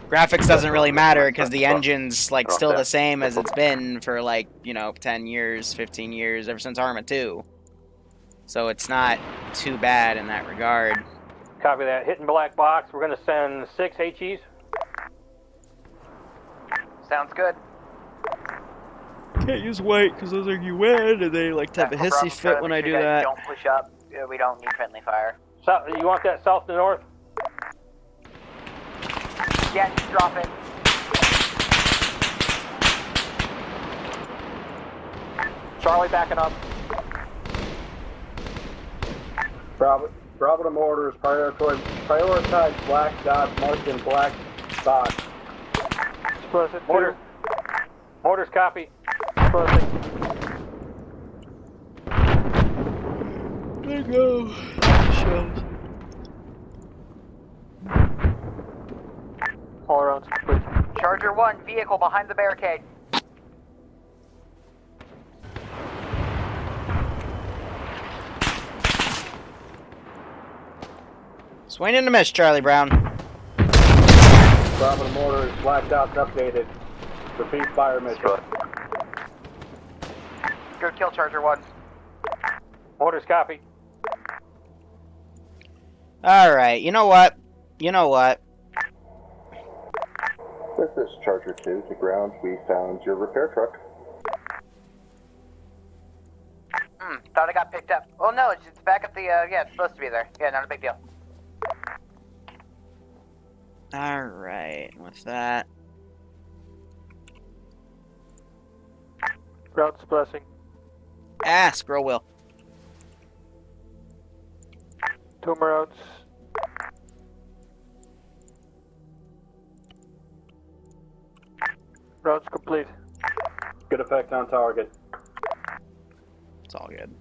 Graphics doesn't really matter because the engine's like still the same as it's been for like, you know, 10 years, 15 years, ever since Arma 2. So it's not too bad in that regard. Copy that. Hitting black box. We're going to send 6 HEs. Sounds good. Can't use white because those are UN and they like to have a hissy fit when I do that. Don't push up. We don't need friendly fire. So, you want that south to north? Yeah, drop it. Charlie backing up. Bravo to mortars. Prioritize black dots marked in black dots. Explicit. Mortars copy. Explicit. There you go. Shells. All around complete. Charger 1, vehicle behind the barricade. Swing and a miss, Charlie Brown. Bravo to mortars. Black dots updated. Repeat fire mission. Good kill, Charger 1. Mortars copy. Alright, you know what? You know what? This is Charger 2 to ground. We found your repair truck. Thought it got picked up. Oh no, it's back at the, yeah, it's supposed to be there. Yeah, not a big deal. Alright, what's that? Ground's blessing. Ah, scroll wheel. Tomb roads. Roads complete. Good effect on target. It's all good.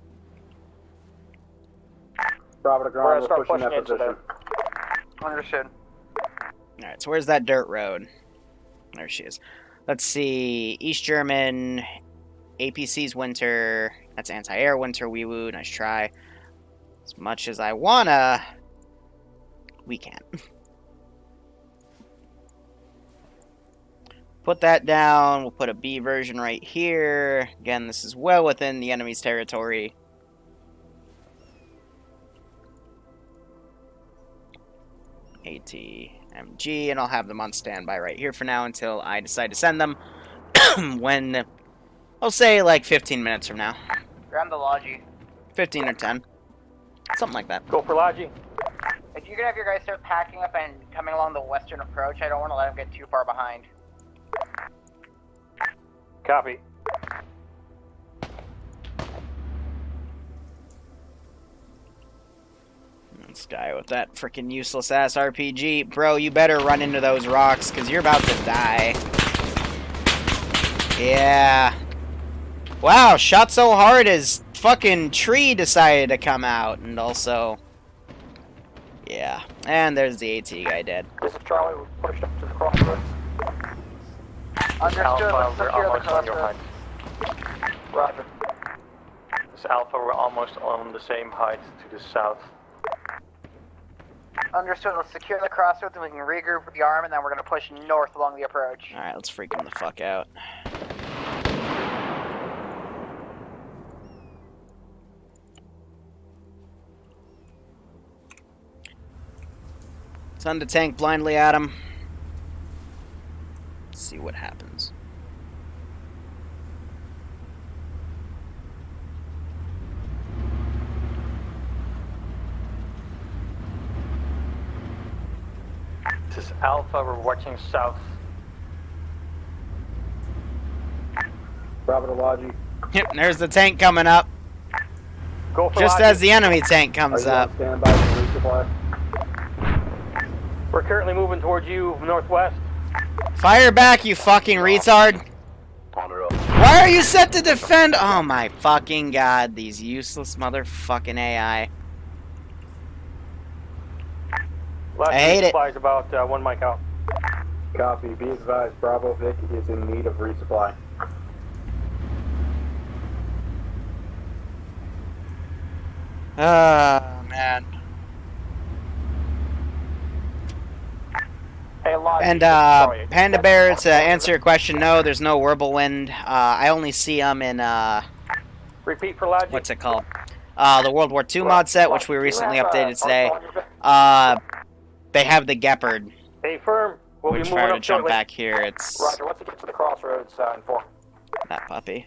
Bravo to ground. We're pushing that position. Understood. Alright, so where's that dirt road? There she is. Let's see. East German, APC's winter. That's anti-air winter, wee woo. Nice try. As much as I wanna, we can't. Put that down. We'll put a B version right here. Again, this is well within the enemy's territory. ATMG, and I'll have them on standby right here for now until I decide to send them. When, I'll say like 15 minutes from now. Grab the Logi. 15 or 10. Something like that. Go for Logi. If you're gonna have your guys start packing up and coming along the western approach, I don't want to let them get too far behind. Copy. This guy with that freaking useless ass RPG. Bro, you better run into those rocks, because you're about to die. Yeah. Wow, shot so hard his fucking tree decided to come out. And also... Yeah. And there's the AT guy dead. This is Charlie. We pushed up to the crossroads. Understood. Alpha, Let's we're secure the almost on your crossroads. height. Roger. This is Alpha, we're almost on the same height to the south. Understood. Let's secure the crossroads and we can regroup with the arm, and then we're going to push north along the approach. Alright, let's freak him the fuck out. Send a tank blindly at him. Let's see what happens. This is Alpha, we're watching south. Bravo to Logi. Yep, there's the tank coming up. Go for Just Logic. as the enemy tank comes Are you up. on standby for resupply? We're currently moving towards you northwest. Fire back, you fucking retard! On the road. Why are you set to defend? Oh my fucking god, these useless motherfucking AI. Last I hate it. resupply is about 1 mic out. Copy. Be advised, Bravo Vic is in need of resupply. Oh, man. Hey, Logic. And, sorry. Panda Bear, to answer your question, no, there's no Wirbelwind. I only see them in, Repeat for Logic. what's it called? The World War II mod set, which we recently updated today. They have the Gepard, Hey, firm. We'll which be if I moving were to up jump shortly. back here, it's Roger, once you get to the crossroads, inform. that puppy.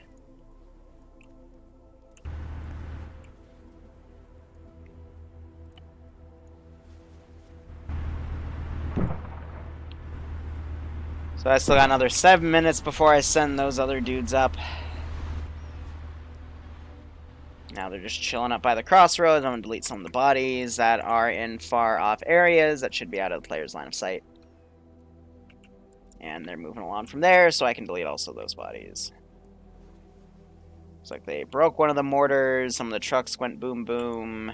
So I still got another 7 minutes before I send those other dudes up. Now they're just chilling up by the crossroads. I'm going to delete some of the bodies that are in far off areas that should be out of the player's line of sight. And they're moving along from there, so I can delete also those bodies. Looks like they broke one of the mortars. Some of the trucks went boom boom.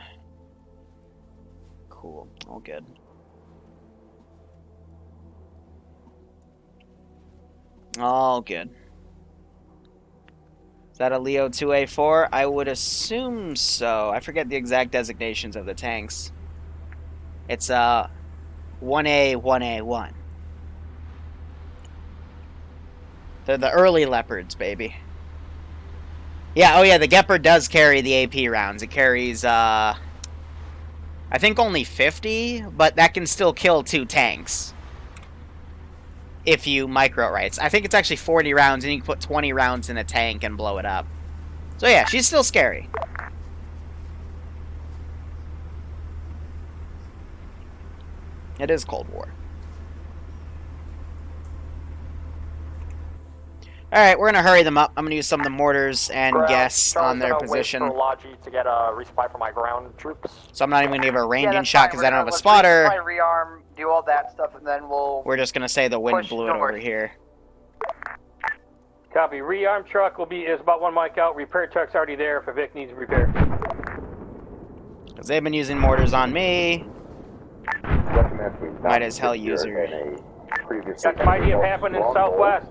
Cool. All good. All good. Is that a Leo 2A4? I would assume so. I forget the exact designations of the tanks. It's 1A, 1A1. They're the early leopards, baby. Yeah, oh yeah, the Gepard does carry the AP rounds. It carries, I think only 50, but that can still kill 2 tanks. If you micro rights. I think it's actually 40 rounds, and you can put 20 rounds in a tank and blow it up. So yeah, she's still scary. It is Cold War. Alright, we're going to hurry them up. I'm going to use some of the mortars and guess on their position. Wait for Logi to get a resupply for my ground troops. So I'm not even going to give her a ranging that's shot fine. because I don't have a Let's spotter. resupply, rearm, do all that stuff, and then we'll... We're just going to say the wind push blew it north. over here. Copy. Rearm truck is about 1 mic out. Repair truck's already there if a Vic needs repair. Because they've been using mortars on me. Recommend we not Might as hell sit use here her. in a previously Got some idea of developed happening in stronghold. southwest.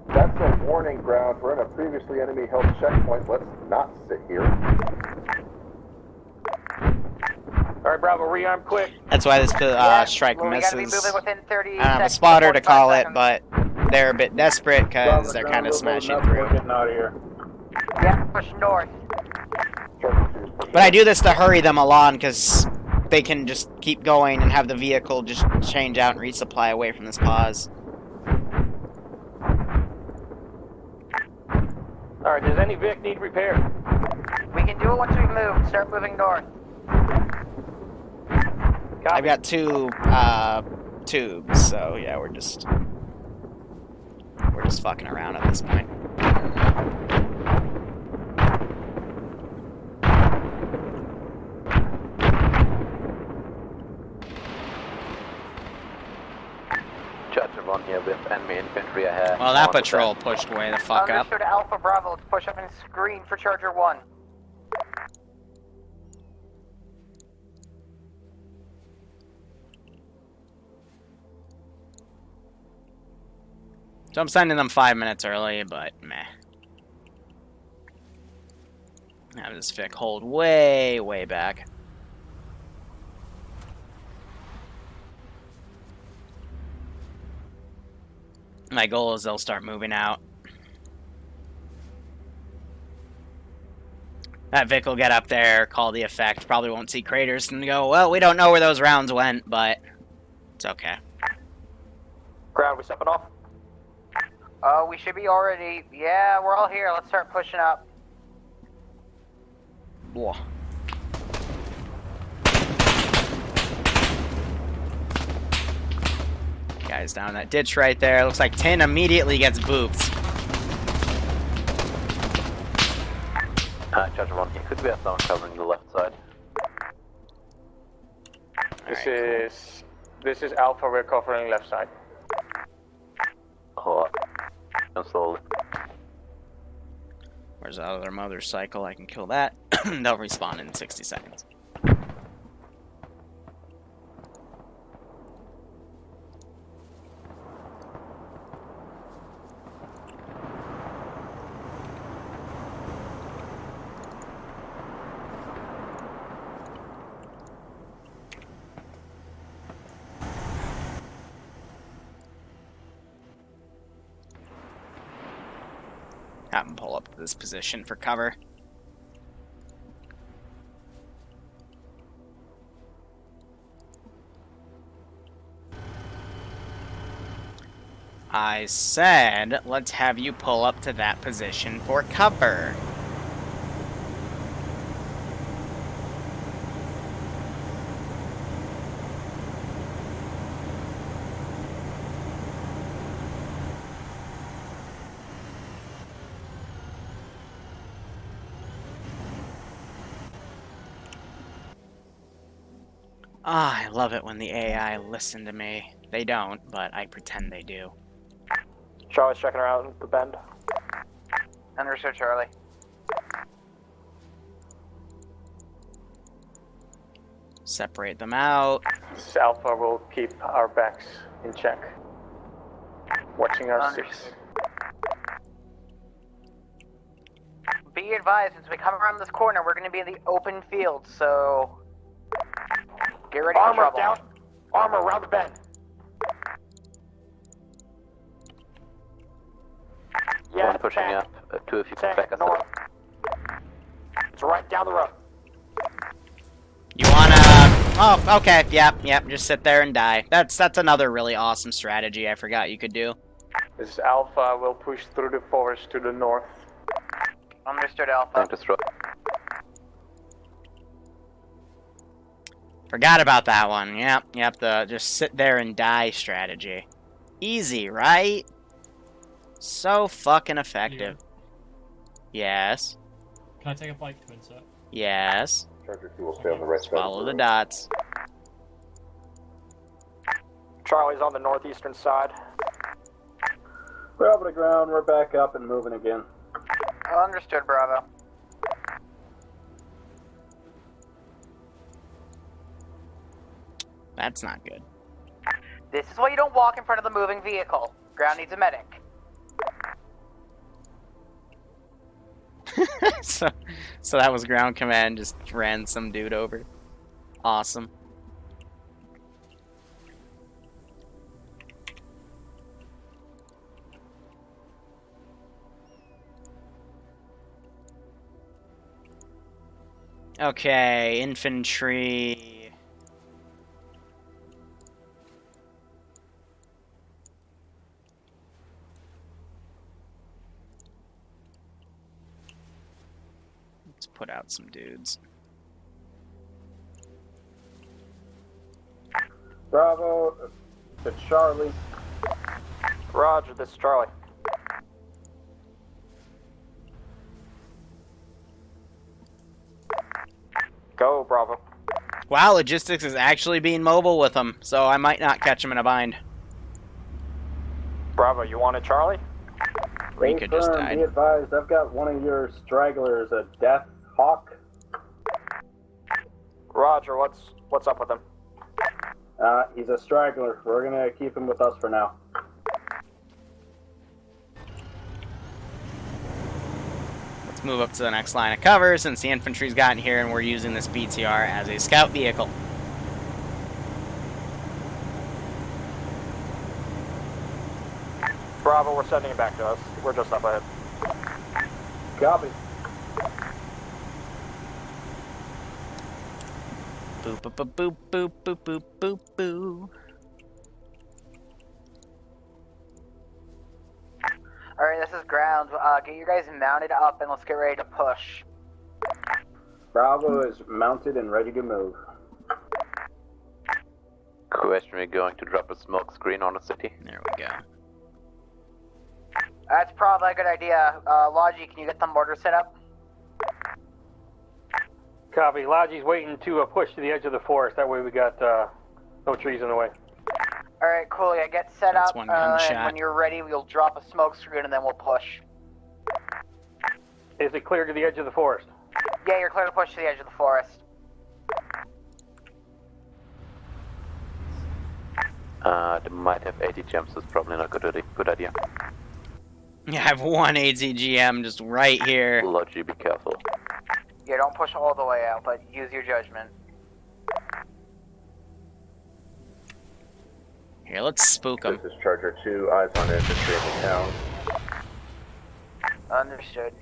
That's a warning ground. We're in a previously enemy-held checkpoint. Let's not sit here. Alright, Bravo, rearm quick. That's why this strike well, we gotta be misses. moving within 30 I don't have a seconds, spotter to 45 call it, seconds. but they're a bit desperate because they're kind of smashing through. We're getting out of here. Yeah, push north. But I do this to hurry them along because they can just keep going and have the vehicle just change out and resupply away from this pause. Alright, does any Vic need repair? We can do it once we move. Start moving north. I've got 2 tubes, so yeah, we're just fucking around at this point. Judge run here with enemy infantry ahead. Well, that On the patrol left. pushed way the fuck up. Understood, Alpha Bravo. Let's push up and screen for Charger 1. So I'm sending them 5 minutes early, but meh. Have this Vic hold way, way back. My goal is they'll start moving out. That Vic will get up there, call the effect, probably won't see craters, and go, well, we don't know where those rounds went, but it's okay. Ground, we stepping off? We should be already... Yeah, we're all here. Let's start pushing up. Whoa. Guys down that ditch right there. Looks like Tin immediately gets booped. Hi, Charger 1 here. Could we have someone covering the left side? This is Alpha, we're covering left side. Oh, and slowly. Where's the other motorcycle? I can kill that. They'll respawn in 60 seconds. Have them pull up to this position for cover. I said, let's have you pull up to that position for cover. Ah, I love it when the AI listen to me. They don't, but I pretend they do. Charlie's checking her out in the bend. Understood, Charlie. Separate them out. This is Alpha, will keep our backs in check. Watching our Understood. 6. Be advised, as we come around this corner, we're going to be in the open field, so get ready for Armor trouble. down. Armor around the bend. Yeah, One pushing tank. up, 2 of you can Tank back us north. up. It's right down the road. You wanna... Oh, okay, yep, just sit there and die. That's another really awesome strategy I forgot you could do. This is Alpha, will push through the forest to the north. Understood, Alpha. Tank destroyed. Forgot about that one. Yep, the just sit there and die strategy. Easy, right? So fucking effective. Yes. Can I take a bike to insert? Yes. Charger 2 will stay on the right side. Follow the dots. Charlie's on the northeastern side. Bravo to ground, we're back up and moving again. Understood, Bravo. That's not good. This is why you don't walk in front of the moving vehicle. Ground needs a medic. So that was ground command, just ran some dude over. Awesome. Okay, infantry. Let's put out some dudes. Bravo to Charlie. Roger, this is Charlie. Go, Bravo. Wow, logistics is actually being mobile with them, so I might not catch them in a bind. Bravo, you want it, Charlie? Or you could just die. Be advised, I've got one of your stragglers, a Death Hawk. Roger, what's up with him? He's a straggler. We're gonna keep him with us for now. Let's move up to the next line of cover since the infantry's gotten here and we're using this BTR as a scout vehicle. Bravo, we're sending it back to us. We're just up ahead. Copy. Boop, boop, boop, boop, boop, boop, boop, boop. Alright, this is ground. Get you guys mounted up and let's get ready to push. Bravo is mounted and ready to move. Question, we're going to drop a smoke screen on the city. There we go. That's probably a good idea. Logi, can you get the mortar set up? Copy. Logi's waiting to push to the edge of the forest. That way we got no trees in the way. Alright, cool. Yeah, get set That's up. one And gunshot. when you're ready, we'll drop a smoke screen and then we'll push. Is it clear to the edge of the forest? Yeah, you're clear to push to the edge of the forest. They might have 80 gems, that's probably not a good idea. Yeah, I have one ATGM just right here. Logi, be careful. Yeah, don't push all the way out, but use your judgment. Here, let's spook them. This is Charger 2, eyes on infantry in the town. Understood.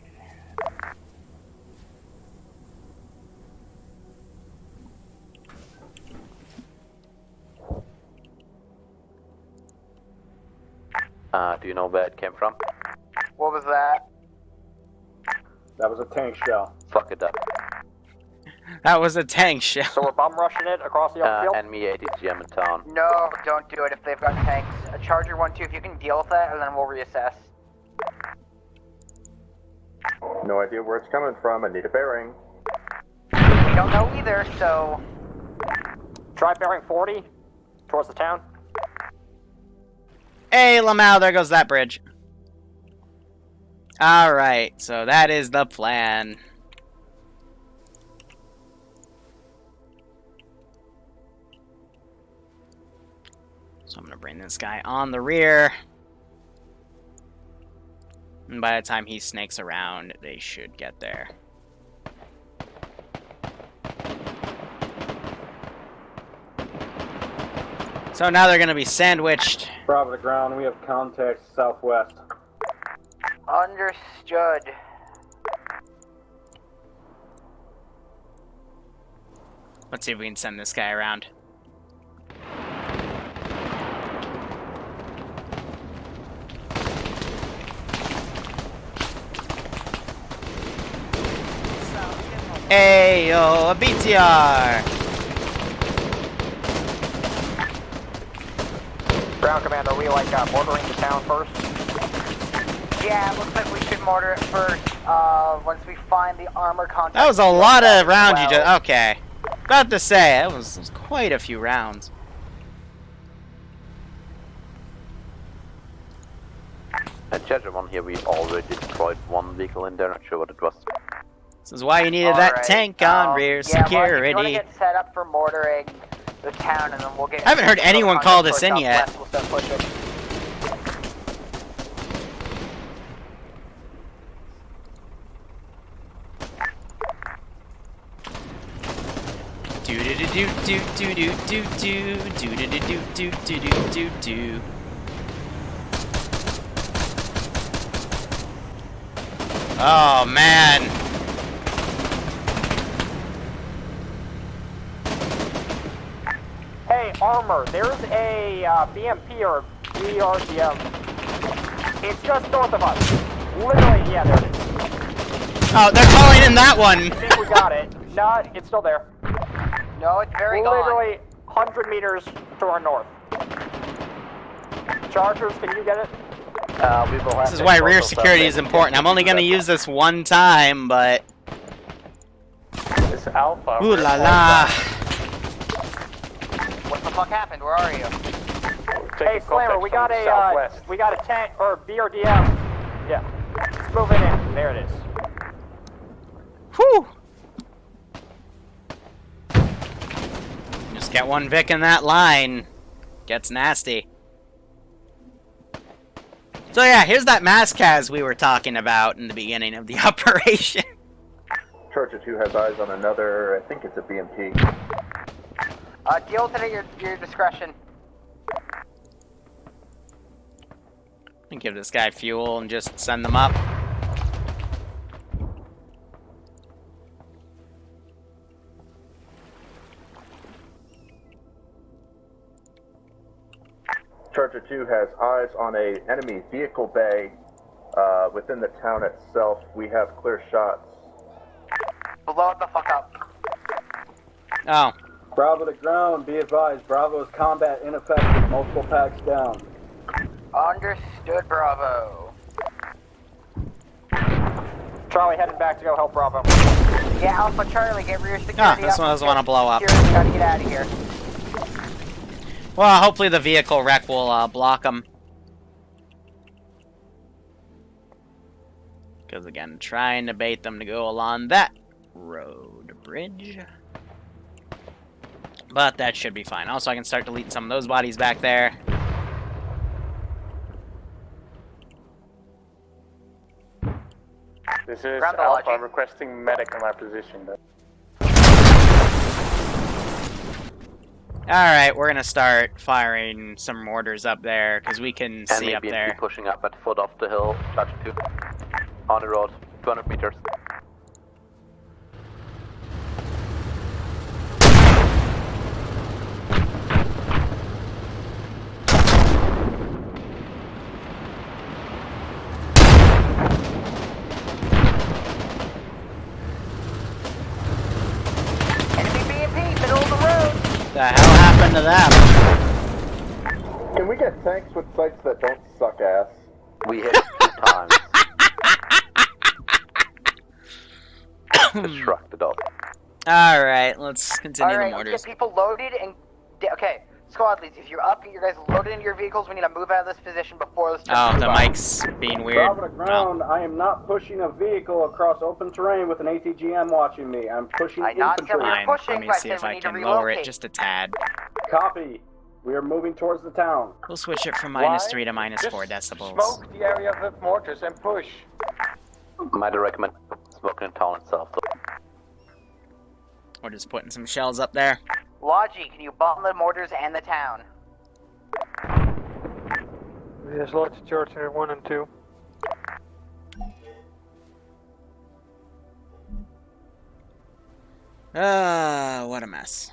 Do you know where it came from? What was that? That was a tank shell. Fuck it up. That was a tank shell. So we're bum rushing it across the open field? Enemy 80 GM in town. No, don't do it if they've got tanks. A Charger 1-2, if you can deal with that, and then we'll reassess. No idea where it's coming from. I need a bearing. We don't know either, so... Try bearing 40 towards the town. Hey, Lamau, there goes that bridge. Alright, so that is the plan. So I'm gonna bring this guy on the rear. And by the time he snakes around, they should get there. So now they're gonna be sandwiched. Bravo to ground, we have contact southwest. Understood. Let's see if we can send this guy around. Hey, yo, a BTR! Ground command, are we like mortaring the town first? Yeah, it looks like we should mortar it first, once we find the armor contact. That was a lot of rounds you just... Okay. About to say, that was quite a few rounds. At Charger 1 here, we already destroyed one vehicle in there, not sure what it was. This is why you needed that tank on rear security. Yeah, we're gonna get set up for mortaring the town, and then we'll get... I haven't heard anyone call this in yet. We'll start pushing. Do do do do do do do do do do do do do do do do. Oh man. Hey, Armor, there's a BMP or BRDM. It's just north of us. Literally, yeah, there it is. Oh, they're calling in that one. I think we got it. No, it's still there. No, it's very gone. Literally 100 meters to our north. Chargers, can you get it? We will have This is why rear security is important. I'm only going to use this one time, but... This Alpha. Ooh la la. What the fuck happened? Where are you? Hey, Slammer, we got a tank or BRDM. Yeah, let's move it in. There it is. Whew. Just get one Vic in that line. Gets nasty. So yeah, here's that Maskaz we were talking about in the beginning of the operation. Charger 2 has eyes on another, I think it's a BMP. Deal with it at your discretion. And give this guy fuel and just send them up. Charger 2 has eyes on a enemy vehicle bay within the town itself. We have clear shots. Blow it the fuck up. Oh. Bravo to ground, be advised, Bravo is combat ineffective, multiple packs down. Understood, Bravo. Charlie heading back to go help Bravo. Yeah, Alpha Charlie, get rear security. this one doesn't want to blow up. Security, gotta get out of here. Well, hopefully the vehicle wreck will block them. Because again, trying to bait them to go along that road bridge. But that should be fine. Also, I can start deleting some of those bodies back there. This is Grab the Alpha logic. requesting medic in my position. Alright, we're gonna start firing some mortars up there, because we can see Enemy up BMP there. pushing up at foot of the hill, charge 2. On the road, 200 meters. Enemy BMP, middle of the road. The hell happened to them? Can we get tanks with sights that don't suck ass? We hit 2 times. Destructed up. Alright, let's continue Alright, the let's mortars. get people loaded and... Okay, squad leads, if you're up, get your guys loaded into your vehicles. We need to move out of this position before this turns Oh, the move on. mic's being weird. Bravo to ground, I am not pushing a vehicle across open terrain with an ATGM watching me. I'm pushing I not infantry. said Fine, pushing, let me but I see said if we I need to can lower it relocate. just a tad. Copy. We are moving towards the town. We'll switch it from Why? -3 to -4 Just decibels. Smoke the area with mortars and push. Might recommend smoking in town itself. We're just putting some shells up there. Logi, can you bomb the mortars and the town? There's lots of Charger 1 and 2. What a mess.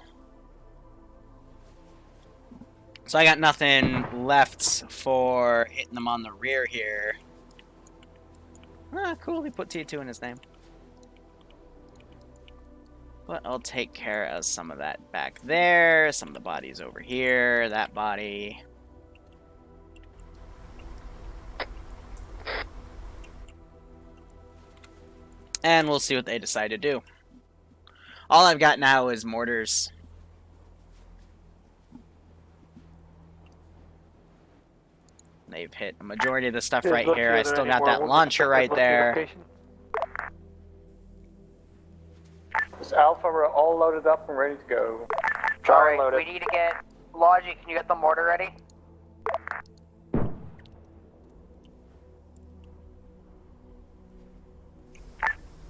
So I got nothing left for hitting them on the rear here. Ah, cool, he put T2 in his name. But I'll take care of some of that back there, some of the bodies over here, that body. And we'll see what they decide to do. All I've got now is mortars. They've hit a majority of the stuff right here. I still got that launcher right there. This Alpha, we're all loaded up and ready to go. Alright, loaded. we need to get... Logi, can you get the mortar ready?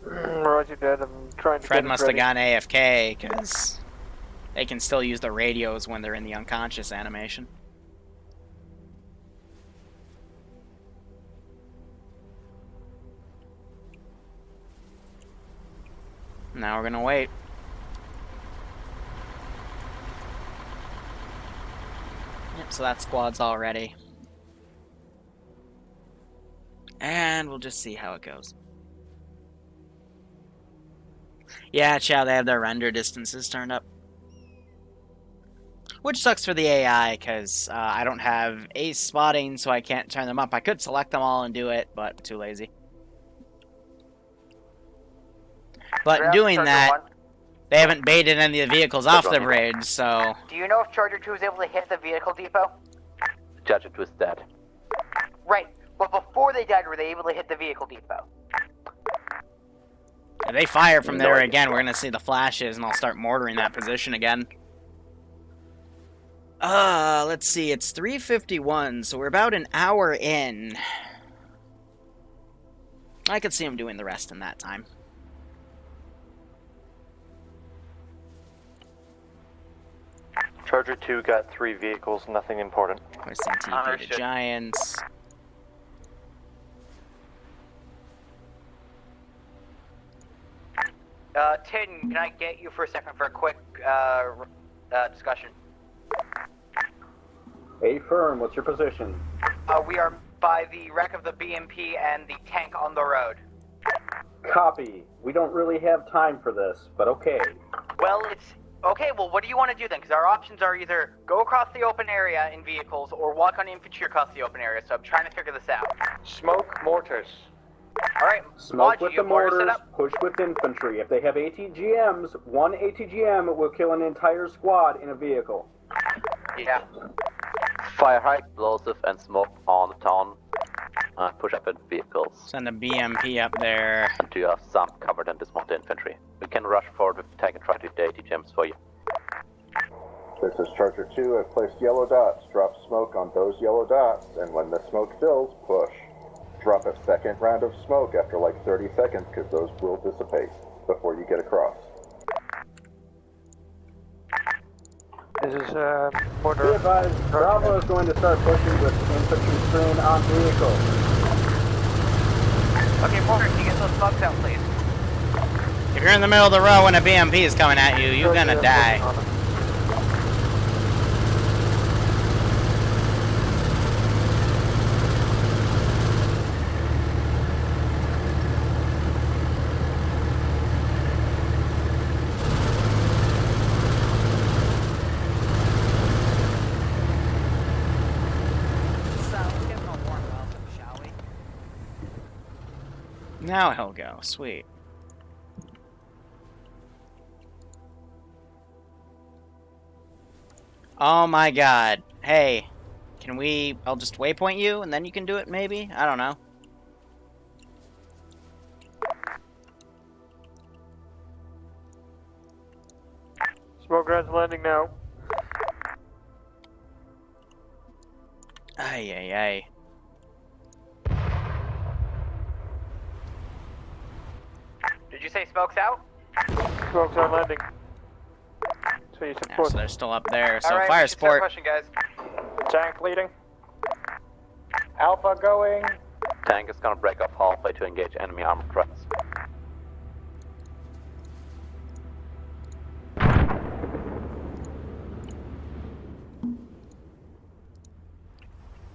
Roger that, I'm trying to Fred get it must have ready. gone AFK, because they can still use the radios when they're in the unconscious animation. Now we're gonna wait. Yep, so that squad's all ready. And we'll just see how it goes. Yeah, chow, they have their render distances turned up. Which sucks for the AI, because I don't have ace spotting, so I can't turn them up. I could select them all and do it, but too lazy. But in doing that, they haven't baited any of the vehicles off the bridge, so... Do you know if Charger 2 is able to hit the vehicle depot? Charger 2 is dead. Right, but before they died, were they able to hit the vehicle depot? If they fire from there again, we're gonna see the flashes, and I'll start mortaring that position again. Let's see, it's 3:51, so we're about an hour in. I could see him doing the rest in that time. Charger 2 got 3 vehicles, nothing important. Hoisting TP to Giants. Tin, can I get you for a second for a quick discussion? Affirm, what's your position? We are by the wreck of the BMP and the tank on the road. Copy. We don't really have time for this, but okay. Well, it's... Okay, well, what do you want to do then? Because our options are either go across the open area in vehicles or walk on infantry across the open area, so I'm trying to figure this out. Smoke mortars. Alright, Smoke Lodgy, with you the have mortar set mortars, up? push with infantry. If they have ATGMs, one ATGM will kill an entire squad in a vehicle. Yeah. Fire high explosive and smoke on the town. Push up in vehicles. Send a BMP up there. Until you have some covered and dismounted infantry. We can rush forward with the tank and try to hit the ATGMs for you. This is Charger 2. I've placed yellow dots. Drop smoke on those yellow dots, and when the smoke fills, push. Drop a second round of smoke after like 30 seconds, because those will dissipate before you get across. This is, Be mortar. advised, Bravo is going to start pushing with infantry screen on vehicle. Okay, Mortar, can you get those smokes out, please? If you're in the middle of the row and a BMP is coming at you, you're gonna die. So, let's give him a warm welcome, shall we? Now he'll go. Sweet. Oh my god. Hey, can we... I'll just waypoint you, and then you can do it, maybe? I don't know. Smoke grenades landing now. Ay, ay, ay. Did you say smokes out? Smokes are landing. So you Yeah, support. so they're still up there. So Alright, fire we should start sport. pushing, guys. Tank leading. Alpha going. Tank is gonna break off halfway to engage enemy armored trucks.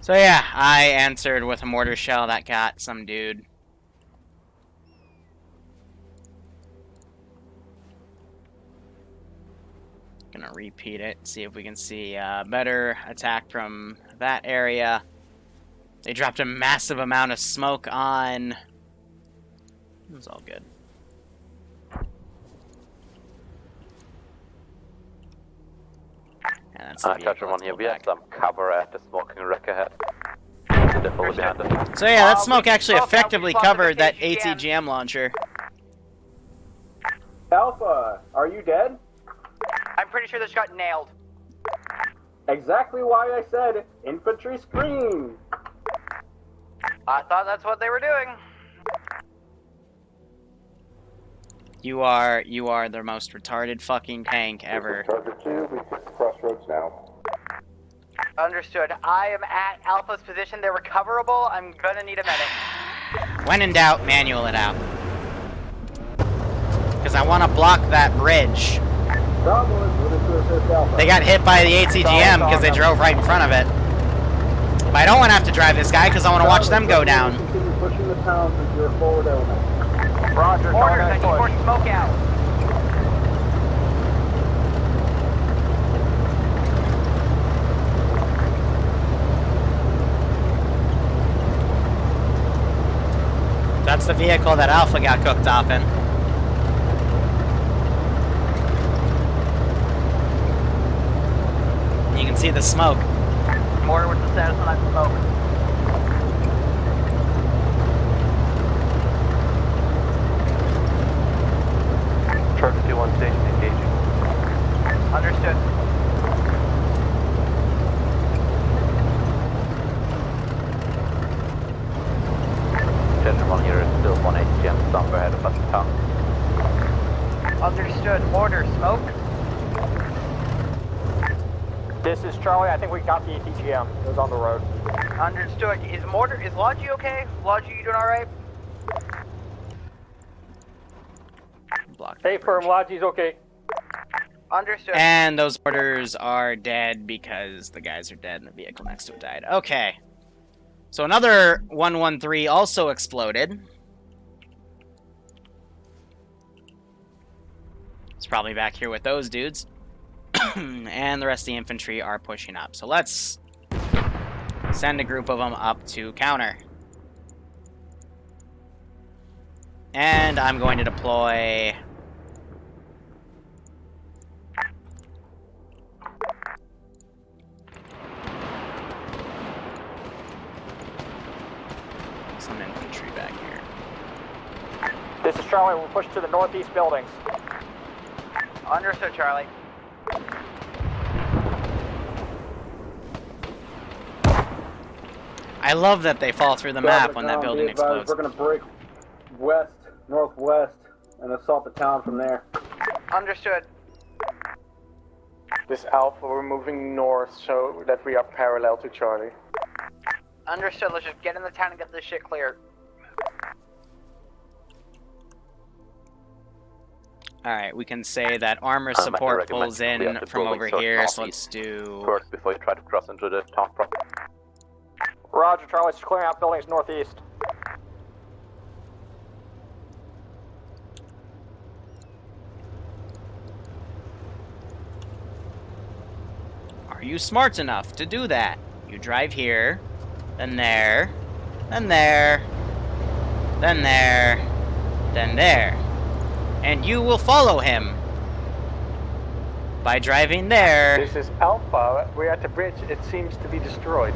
So yeah, I answered with a mortar shell that got some dude. Gonna repeat it, see if we can see a better attack from that area. They dropped a massive amount of smoke on... It was all good. And that's the Charger vehicle. 1 Let's here, pull we have back. some cover at the smoking wreck ahead. The depot behind us. So yeah, that we smoke can actually smoke out, we effectively spotted covered the that ATGM. ATGM launcher. Alpha, are you dead? I'm pretty sure this got nailed. Exactly why I said infantry screen. I thought that's what they were doing. You are the most retarded fucking tank ever. This is Charger 2. We hit the crossroads now. Understood. I am at Alpha's position. They're recoverable. I'm gonna need a medic. When in doubt, manual it out. Because I want to block that bridge. Bravo is moving to assist Alpha. They got hit by the ATGM because they drove right in front of it. But I don't want to have to drive this guy because I want to watch them go down. Continue pushing the towns with your forward element. Roger, Orders, I contact need more push. smoke out. That's the vehicle that Alpha got cooked off in. You can see the smoke. Mortar, what's the status on that smoke? Charger 2-1 station engaging. Understood. Charger 1 here is still 1 ATGM somewhere ahead of us in town. Understood. Order, smoke. This is Charlie. I think we got the ATGM. It was on the road. Understood. Is Lodgy okay? Lodgy, you doing alright? Block Hey, firm, Lodgy's okay. Understood. And those mortars are dead because the guys are dead and the vehicle next to it died. Okay. So another 113 also exploded. It's probably back here with those dudes. And the rest of the infantry are pushing up. So let's send a group of them up to counter. And I'm going to deploy... some infantry back here. This is Charlie. We'll push to the northeast buildings. Understood, Charlie. I love that they fall through the map when that building explodes. We're going to break west, northwest, and assault the town from there. Understood. This Alpha, we're moving north so that we are parallel to Charlie. Understood. Let's just get in the town and get this shit cleared. Alright, we can say that armor support pulls in from over here, so let's do... first before you try to cross into the town proper. Roger, Charlie's clearing out buildings northeast. Are you smart enough to do that? You drive here, then there, then there, then there, then there. And you will follow him by driving there. This is Alpha. We're at the bridge. It seems to be destroyed.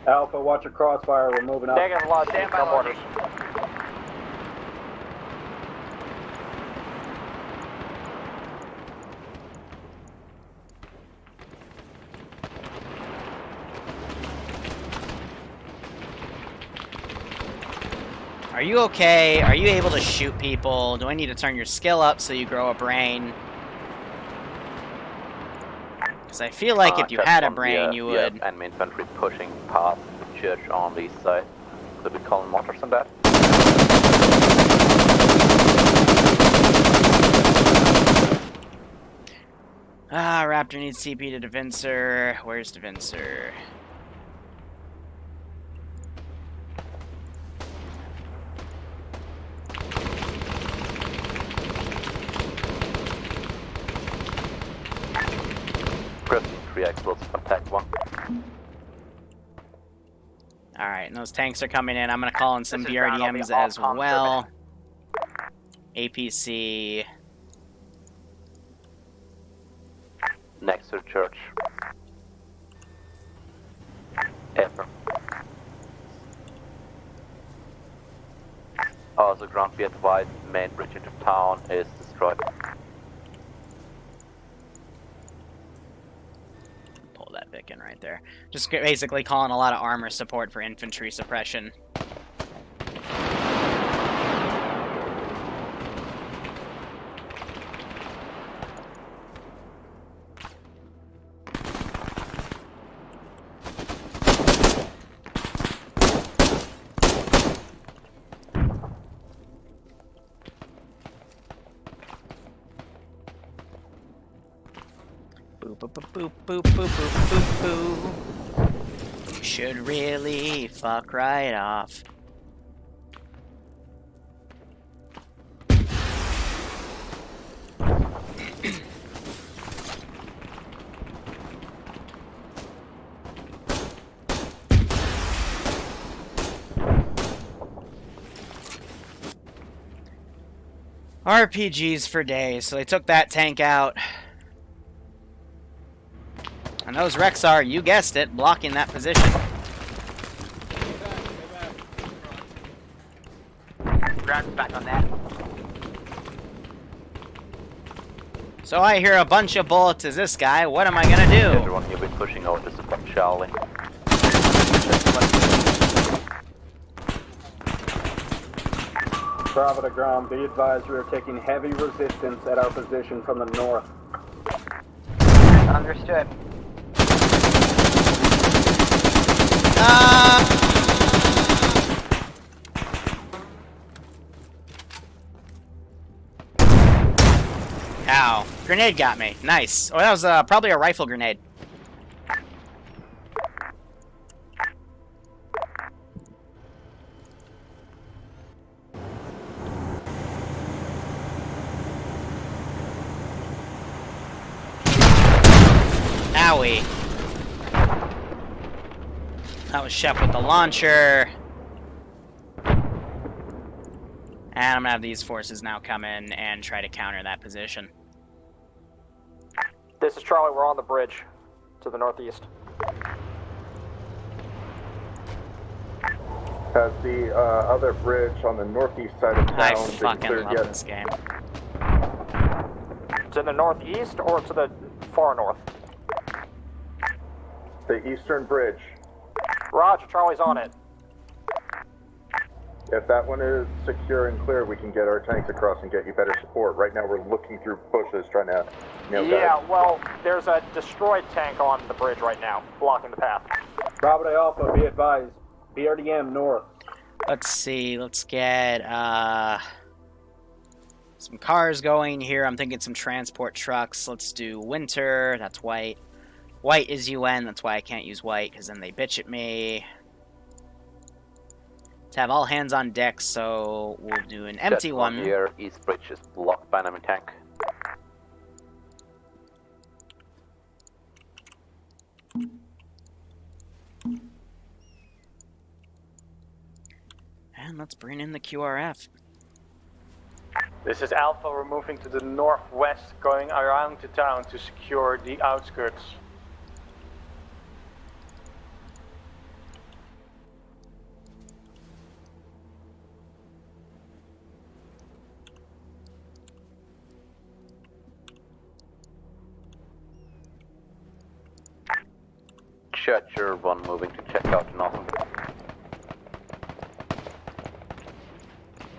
Alpha, watch your crossfire. We're moving up. Negative, Lodge. Stand by, No Lodge. orders. Are you okay? Are you able to shoot people? Do I need to turn your skill up so you grow a brain? Because I feel like if you had a brain, you would... Yeah, enemy infantry pushing past the church on the east side. Could we call mortars on that? Ah, Raptor needs CP to Devincer. Where's Devincer? Three explosive attack one. Alright, and those tanks are coming in. I'm gonna call in some This is Brown. I'll be BRDMs off as comms for a well. APC. Next to the church. Ever. Also, ground be advised, main bridge into town is destroyed. Pull that Vic in right there. Just basically calling a lot of armor support for infantry suppression. Boop, boop, boop, boop, boop, boop, boop, boop. You should really fuck right off. RPGs for days, so they took that tank out. And those Rex are, you guessed it, blocking that position. Ground back on that. So I hear a bunch of bullets as this guy. What am I gonna do? Everyone here be pushing out to support Charlie. Bravo to ground. Be advised we are taking heavy resistance at our position from the north. Understood. Ow. Grenade got me. Nice. Oh, that was probably a rifle grenade. Wowie. That was Shep with the launcher. And I'm gonna have these forces now come in and try to counter that position. This is Charlie, we're on the bridge to the northeast. Has the other bridge on the northeast side of town I been fucking cleared love yet? this game. To the northeast or to the far north? The eastern bridge. Roger, Charlie's on it. If that one is secure and clear, we can get our tanks across and get you better support. Right now we're looking through bushes trying to nail Yeah, guys. well, there's a destroyed tank on the bridge right now, blocking the path. Bravo to Alpha, be advised. BRDM north. Let's see, let's get some cars going here. I'm thinking some transport trucks. Let's do winter, that's white. White is UN, that's why I can't use white, because then they bitch at me. To have all hands on deck, so we'll do an empty Jet one. Here, East Bridge is blocked by enemy tank. And let's bring in the QRF. This is Alpha. We're moving to the northwest, going around the town to secure the outskirts. Churcher 1 moving to check out the north.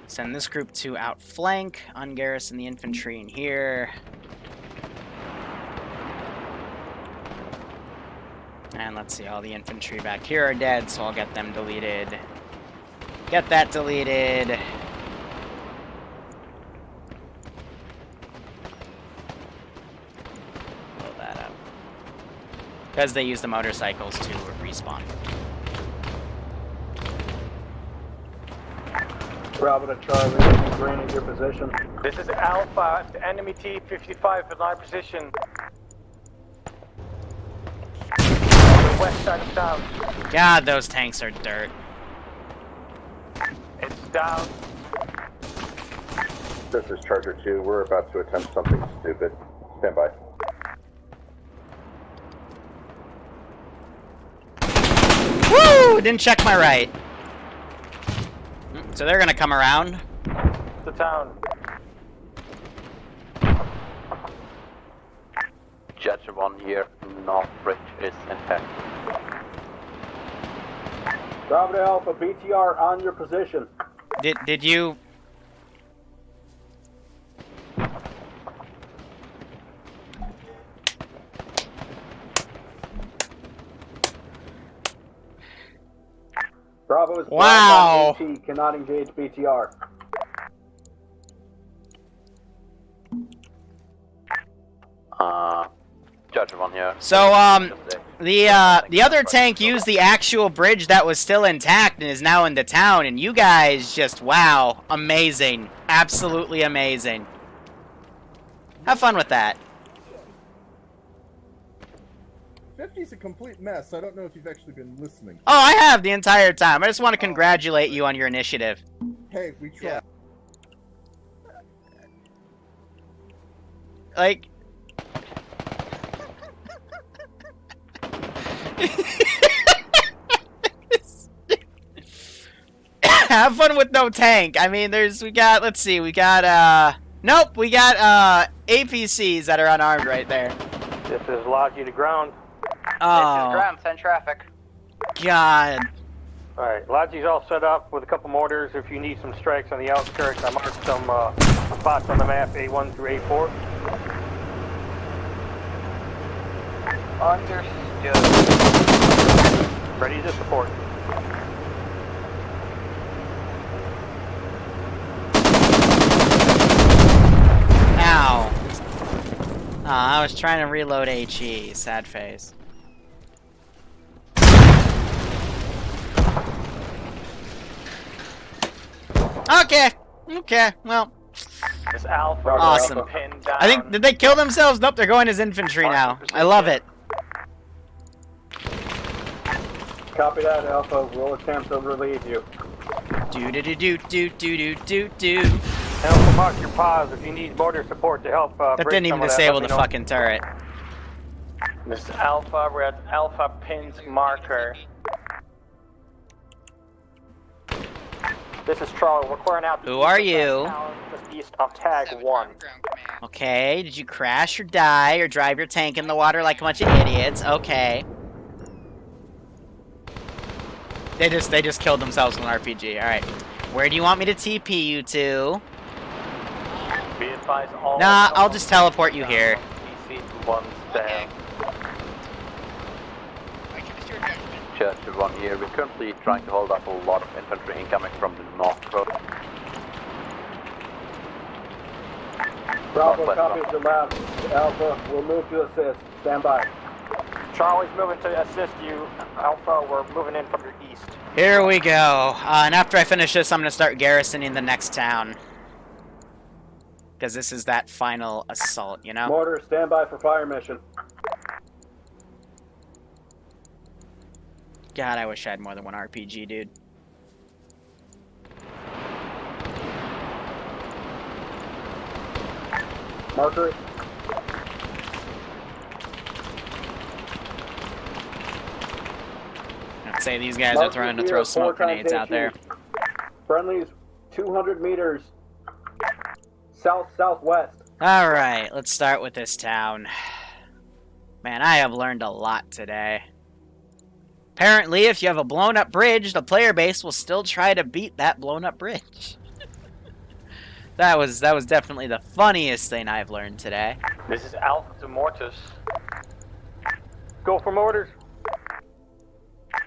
Send this group to outflank, ungarrison the infantry in here. And let's see, all the infantry back here are dead, so I'll get them deleted. Get that deleted. Blow that up. Because they use the motorcycles to respawn. Bravo to Charlie, green in your position. This is Alpha. The enemy T-55 in our position. On the west side of town. God, those tanks are dirt. It's down. This is Charger 2. We're about to attempt something stupid. Stand by. Woo! Didn't check my right. So they're gonna come around. The town. Judge 1 here, North Bridge is intact. Bravo to Alpha, BTR on your position. Did you? Bravo is Wow. black on AT, cannot engage BTR. Judge 1 here. So the other tank used the actual bridge that was still intact and is now into town, and you guys just wow, amazing, absolutely amazing. Have fun with that. 50's a complete mess. I don't know if you've actually been listening. Oh, I have the entire time. I just want to congratulate you on your initiative. Hey, we tried. Like, have fun with no tank. I mean, let's see, we got APCs that are unarmed right there. This is Logi to ground. Oh. This is ground, send traffic. God. Alright, Logi's all set up with a couple mortars. If you need some strikes on the outskirts, I marked some spots on the map, A1 through A4. Understood. Ready to support. Ow. Oh, I was trying to reload HE. Sad face. Okay. Okay. Well. This Alpha Awesome. pinned down. I think, did they kill themselves? Nope, they're going as infantry now. I love it. Copy that, Alpha. We'll attempt to relieve you. Do do do do do do do do. Alpha, mark your pause if you need mortar support to help. That break didn't even some of that, disable let the me know. fucking turret. This is Alpha. We're at Alpha Pins marker. This is Charlie. We're clearing out. Who are you? Just east of tag 1. Okay, did you crash or die or drive your tank in the water like a bunch of idiots? Okay. They just killed themselves with an RPG. Alright. Where do you want me to TP you to? Be advised all. Nah, I'll just teleport you here. One down. Church 1 here. We're currently trying to hold up a lot of infantry incoming from the north road. Bravo, Northwest copies the lab. Alpha, we'll move to assist. Stand by. Charlie's moving to assist you. Alpha, we're moving in from your east. Here we go. And after I finish this, I'm going to start garrisoning the next town. Because this is that final assault, you know? Mortar, stand by for fire mission. God, I wish I had more than one RPG, dude. Marker it. I'd say these guys are trying to throw smoke grenades out there. Friendlies 200 meters south-southwest. Alright, let's start with this town. Man, I have learned a lot today. Apparently, if you have a blown-up bridge, the player base will still try to beat that blown-up bridge. That was definitely the funniest thing I've learned today. This is Alpha to Mortis. Go for mortars.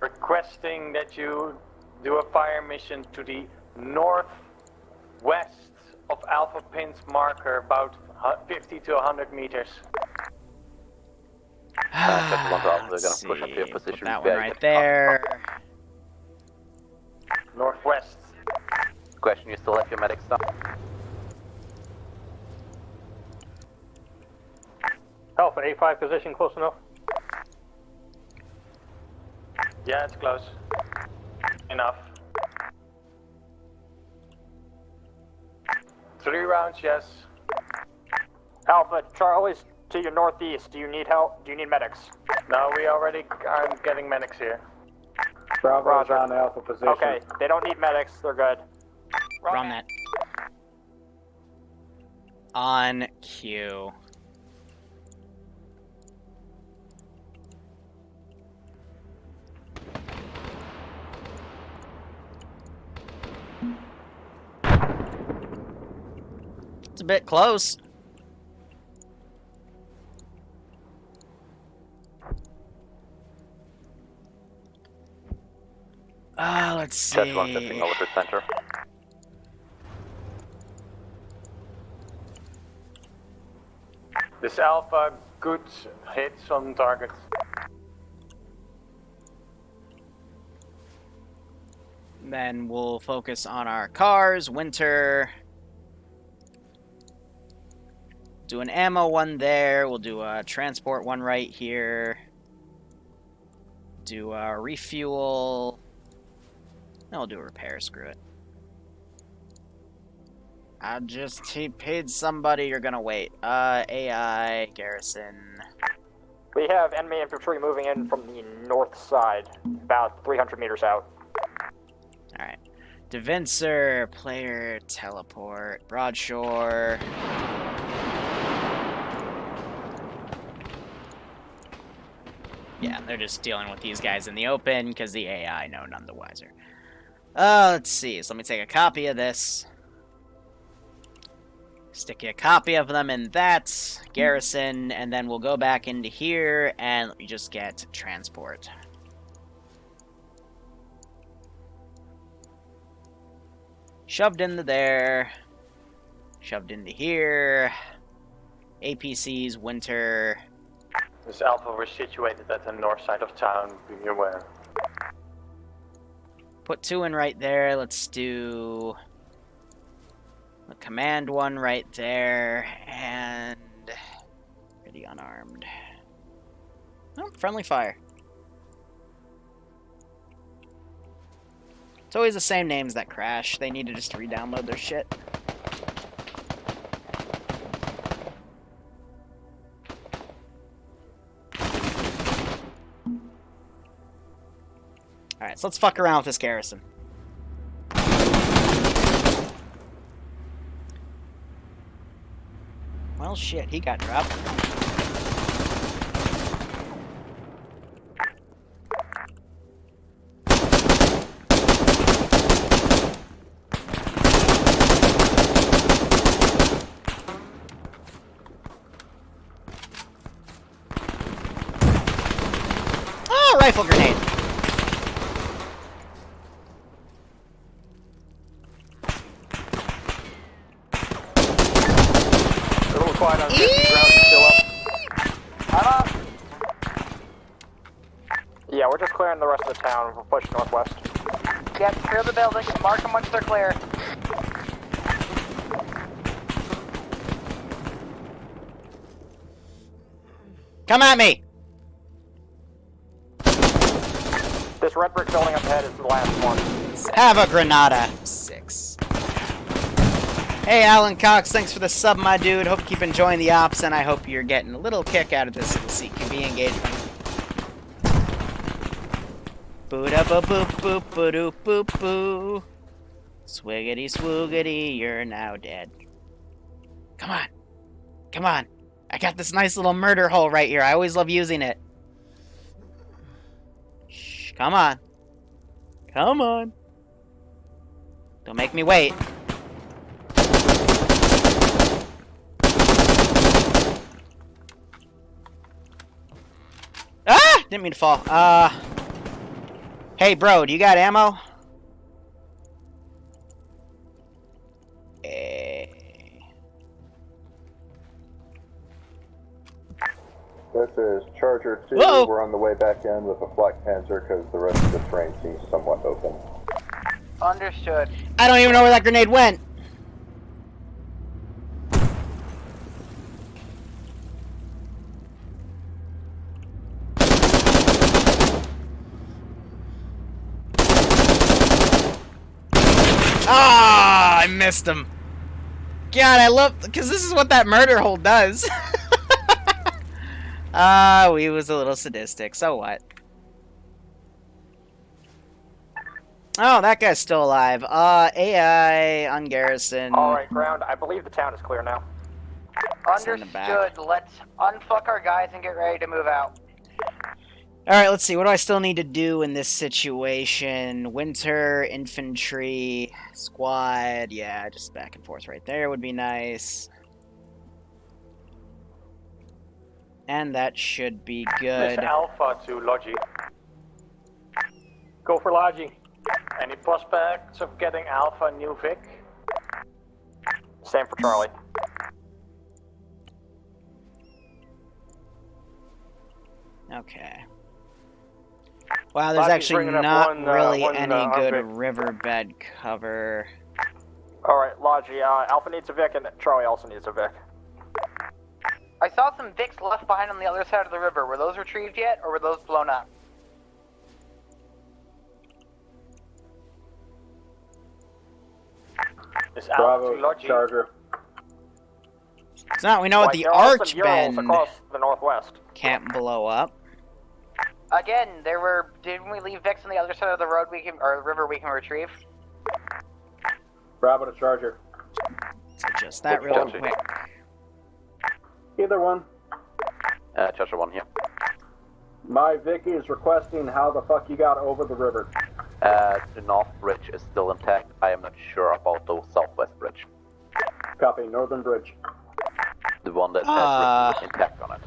Requesting that you do a fire mission to the northwest of Alpha Pin's marker, about 50 to 100 meters. Let's see, put that one right there. Northwest. Question, you still have your medics down? Alpha, A5 position close enough? Yeah, it's close. Enough. 3 rounds, yes. Alpha, Charlie's to your northeast. Do you need help? Do you need medics? No, we already are getting medics here. Bravo's on Alpha position. Okay, they don't need medics. They're good. Run that. On cue. It's a bit close. Let's see. Church 1 shifting over to center. This Alpha, good hits on target. Then we'll focus on our cars. Winter. Do an ammo one there. We'll do a transport one right here. Do a refuel. Then we'll do a repair. Screw it. I just TP'd somebody. You're gonna wait. AI garrison. We have enemy infantry moving in from the north side, about 300 meters out. Alright. Devincer, player, teleport, Broadshore. Yeah, they're just dealing with these guys in the open because the AI know none the wiser. Let's see. So let me take a copy of this. Stick a copy of them in that garrison, and then we'll go back into here and let me just get transport. Shoved into there. Shoved into here. APCs, winter. This Alpha, we're situated at the north side of town, be aware. Put 2 in right there. Let's do the command one right there, and pretty unarmed. Oh, friendly fire. It's always the same names that crash. They need to just re-download their shit. Alright, so let's fuck around with this garrison. Well, shit, he got dropped. Oh, rifle grenade! Quiet on 50 ground, you still up? Yeah, we're just clearing the rest of the town. We're pushing northwest. Yep, clear the building. Mark them once they're clear. Come at me! This red brick building up ahead is the last one. Have a Granada. 6. Hey, Alan Cox, thanks for the sub, my dude. Hope you keep enjoying the ops, and I hope you're getting a little kick out of this CQB engagement. Boo-da-ba-boop-boop-ba-doop-boop-boo. Swiggity-swoogity, you're now dead. Come on. Come on. I got this nice little murder hole right here. I always love using it. Shh, come on. Come on. Don't make me wait. Ah! Didn't mean to fall. Hey, bro, do you got ammo? This is Charger 2. Whoa! We're on the way back in with a flak panzer because the rest of the terrain seems somewhat open. Understood. I don't even know where that grenade went. Ah, I missed him. God, I love, because this is what that murder hole does. We was a little sadistic. So what? Oh, that guy's still alive. AI on garrison. Alright, ground. I believe the town is clear now. Understood. Let's unfuck our guys and get ready to move out. Alright, let's see. What do I still need to do in this situation? Winter, infantry, squad. Yeah, just back and forth right there would be nice. And that should be good. Miss Alpha to Logi. Go for Logi. Any prospects of getting Alpha new Vic? Same for Charlie. Okay. Wow, there's Logi's actually bringing up not one, really one, any good Vic. riverbed cover. Alright, Logi, Alpha needs a Vic and Charlie also needs a Vic. I saw some Vics left behind on the other side of the river. Were those retrieved yet, or were those blown up? Is Bravo, Charger. So now we know what the there are some arch Urals bend across the northwest. can't blow up. Again, didn't we leave Vics on the other side of the road or river we can retrieve? Bravo to Charger. So just that real quick. Either one. Charger 1 here. My Vicky is requesting how the fuck you got over the river. The north bridge is still intact. I am not sure about the southwest bridge. Copy, northern bridge. The one that has intact on it.